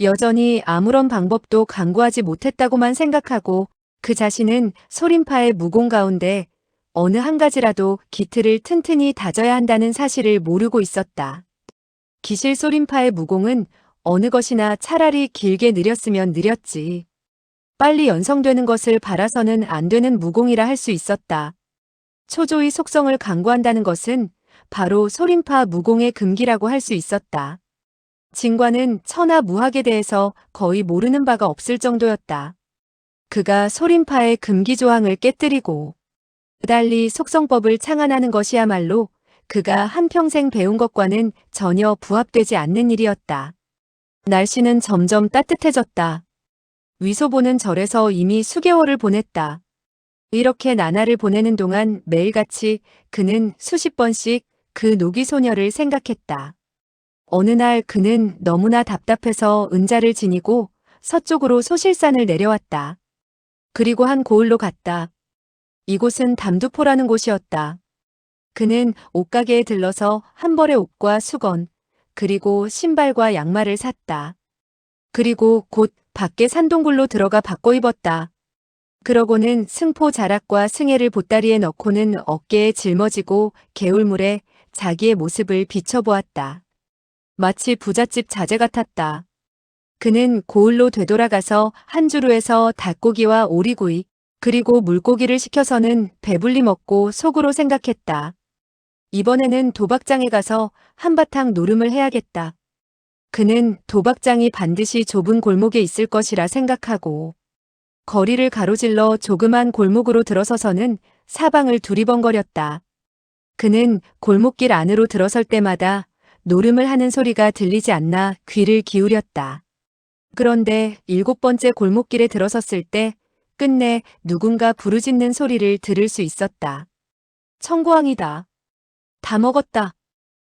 여전히 아무런 방법도 강구하지 못했다고만 생각하고 그 자신은 소림파의 무공 가운데 어느 한 가지라도 기틀을 튼튼히 다져야 한다는 사실을 모르고 있었다. 기실 소림파의 무공은 어느 것이나 차라리 길게 느렸으면 느렸지. 빨리 연성되는 것을 바라서는 안 되는 무공이라 할 수 있었다. 초조히 속성을 강구한다는 것은 바로 소림파 무공의 금기라고 할 수 있었다. 진관은 천하 무학에 대해서 거의 모르는 바가 없을 정도였다. 그가 소림파의 금기 조항을 깨뜨리고 달리 속성법을 창안하는 것이야말로 그가 한평생 배운 것과는 전혀 부합되지 않는 일이었다. 날씨는 점점 따뜻해졌다. 위소보는 절에서 이미 수개월을 보냈다. 이렇게 나날을 보내는 동안 매일같이 그는 수십 번씩 그 노기 소녀를 생각했다. 어느 날 그는 너무나 답답해서 은자를 지니고 서쪽으로 소실산을 내려왔다. 그리고 한 고을로 갔다. 이곳은 담두포라는 곳이었다. 그는 옷가게에 들러서 한 벌의 옷과 수건, 그리고 신발과 양말을 샀다. 그리고 곧 밖에 산동굴로 들어가 바꿔 입었다. 그러고는 승포 자락과 승해를 보따리에 넣고는 어깨에 짊어지고 개울물에 자기의 모습을 비춰보았다. 마치 부잣집 자제 같았다. 그는 고을로 되돌아가서 한 주루에서 닭고기와 오리구이, 그리고 물고기를 시켜서는 배불리 먹고 속으로 생각했다. 이번에는 도박장에 가서 한바탕 노름을 해야겠다. 그는 도박장이 반드시 좁은 골목에 있을 것이라 생각하고 거리를 가로질러 조그만 골목으로 들어서서는 사방을 두리번거렸다. 그는 골목길 안으로 들어설 때마다 노름을 하는 소리가 들리지 않나 귀를 기울였다. 그런데 7번째 골목길에 들어섰을 때 끝내 누군가 부르짖는 소리를 들을 수 있었다. 청고왕이다. 다 먹었다.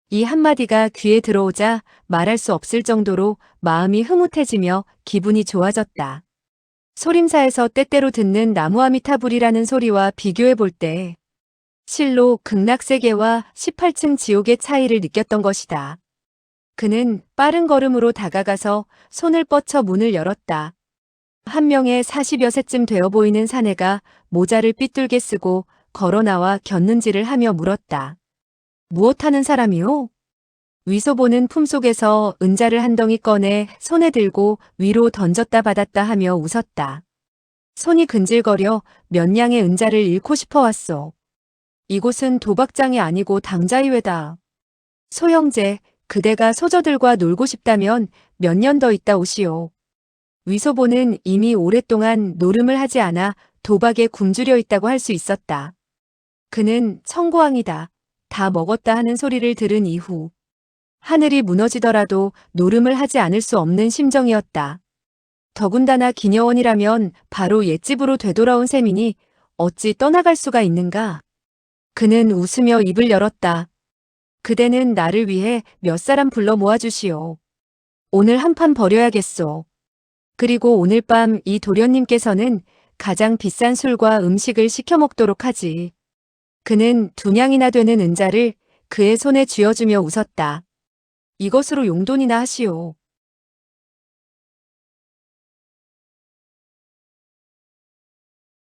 이 한마디가 귀에 들어오자 말할 수 없을 정도로 마음이 흐뭇해지며 기분이 좋아졌다. 소림사에서 때때로 듣는 나무아미타불이라는 소리와 비교해 볼 때 실로 극락세계와 18층 지옥의 차이를 느꼈던 것이다. 그는 빠른 걸음으로 다가가서 손을 뻗쳐 문을 열었다. 한 명의 40여 세쯤 되어 보이는 사내가 모자를 삐뚤게 쓰고 걸어 나와 곁눈질을 하며 물었다. 무엇하는 사람이요? 위소보는 품속에서 은자를 한 덩이 꺼내 손에 들고 위로 던졌다 받았다 하며 웃었다. 손이 근질거려 몇 냥의 은자를 잃고 싶어 왔소. 이곳은 도박장이 아니고 당자의회다. 소형제, 그대가 소저들과 놀고 싶다면 몇 년 더 있다 오시오. 위소보는 이미 오랫동안 노름을 하지 않아 도박에 굶주려 있다고 할 수 있었다. 그는 청고왕이다. 다 먹었다 하는 소리를 들은 이후 하늘이 무너지더라도 노름을 하지 않을 수 없는 심정이었다. 더군다나 기녀원이라면 바로 옛집으로 되돌아온 셈이니 어찌 떠나갈 수가 있는가. 그는 웃으며 입을 열었다. 그대는 나를 위해 몇 사람 불러 모아주시오. 오늘 한판 벌여야겠소. 그리고 오늘 밤 이 도련님께서는 가장 비싼 술과 음식을 시켜 먹도록 하지. 그는 2냥이나 되는 은자를 그의 손에 쥐어주며 웃었다. 이것으로 용돈이나 하시오.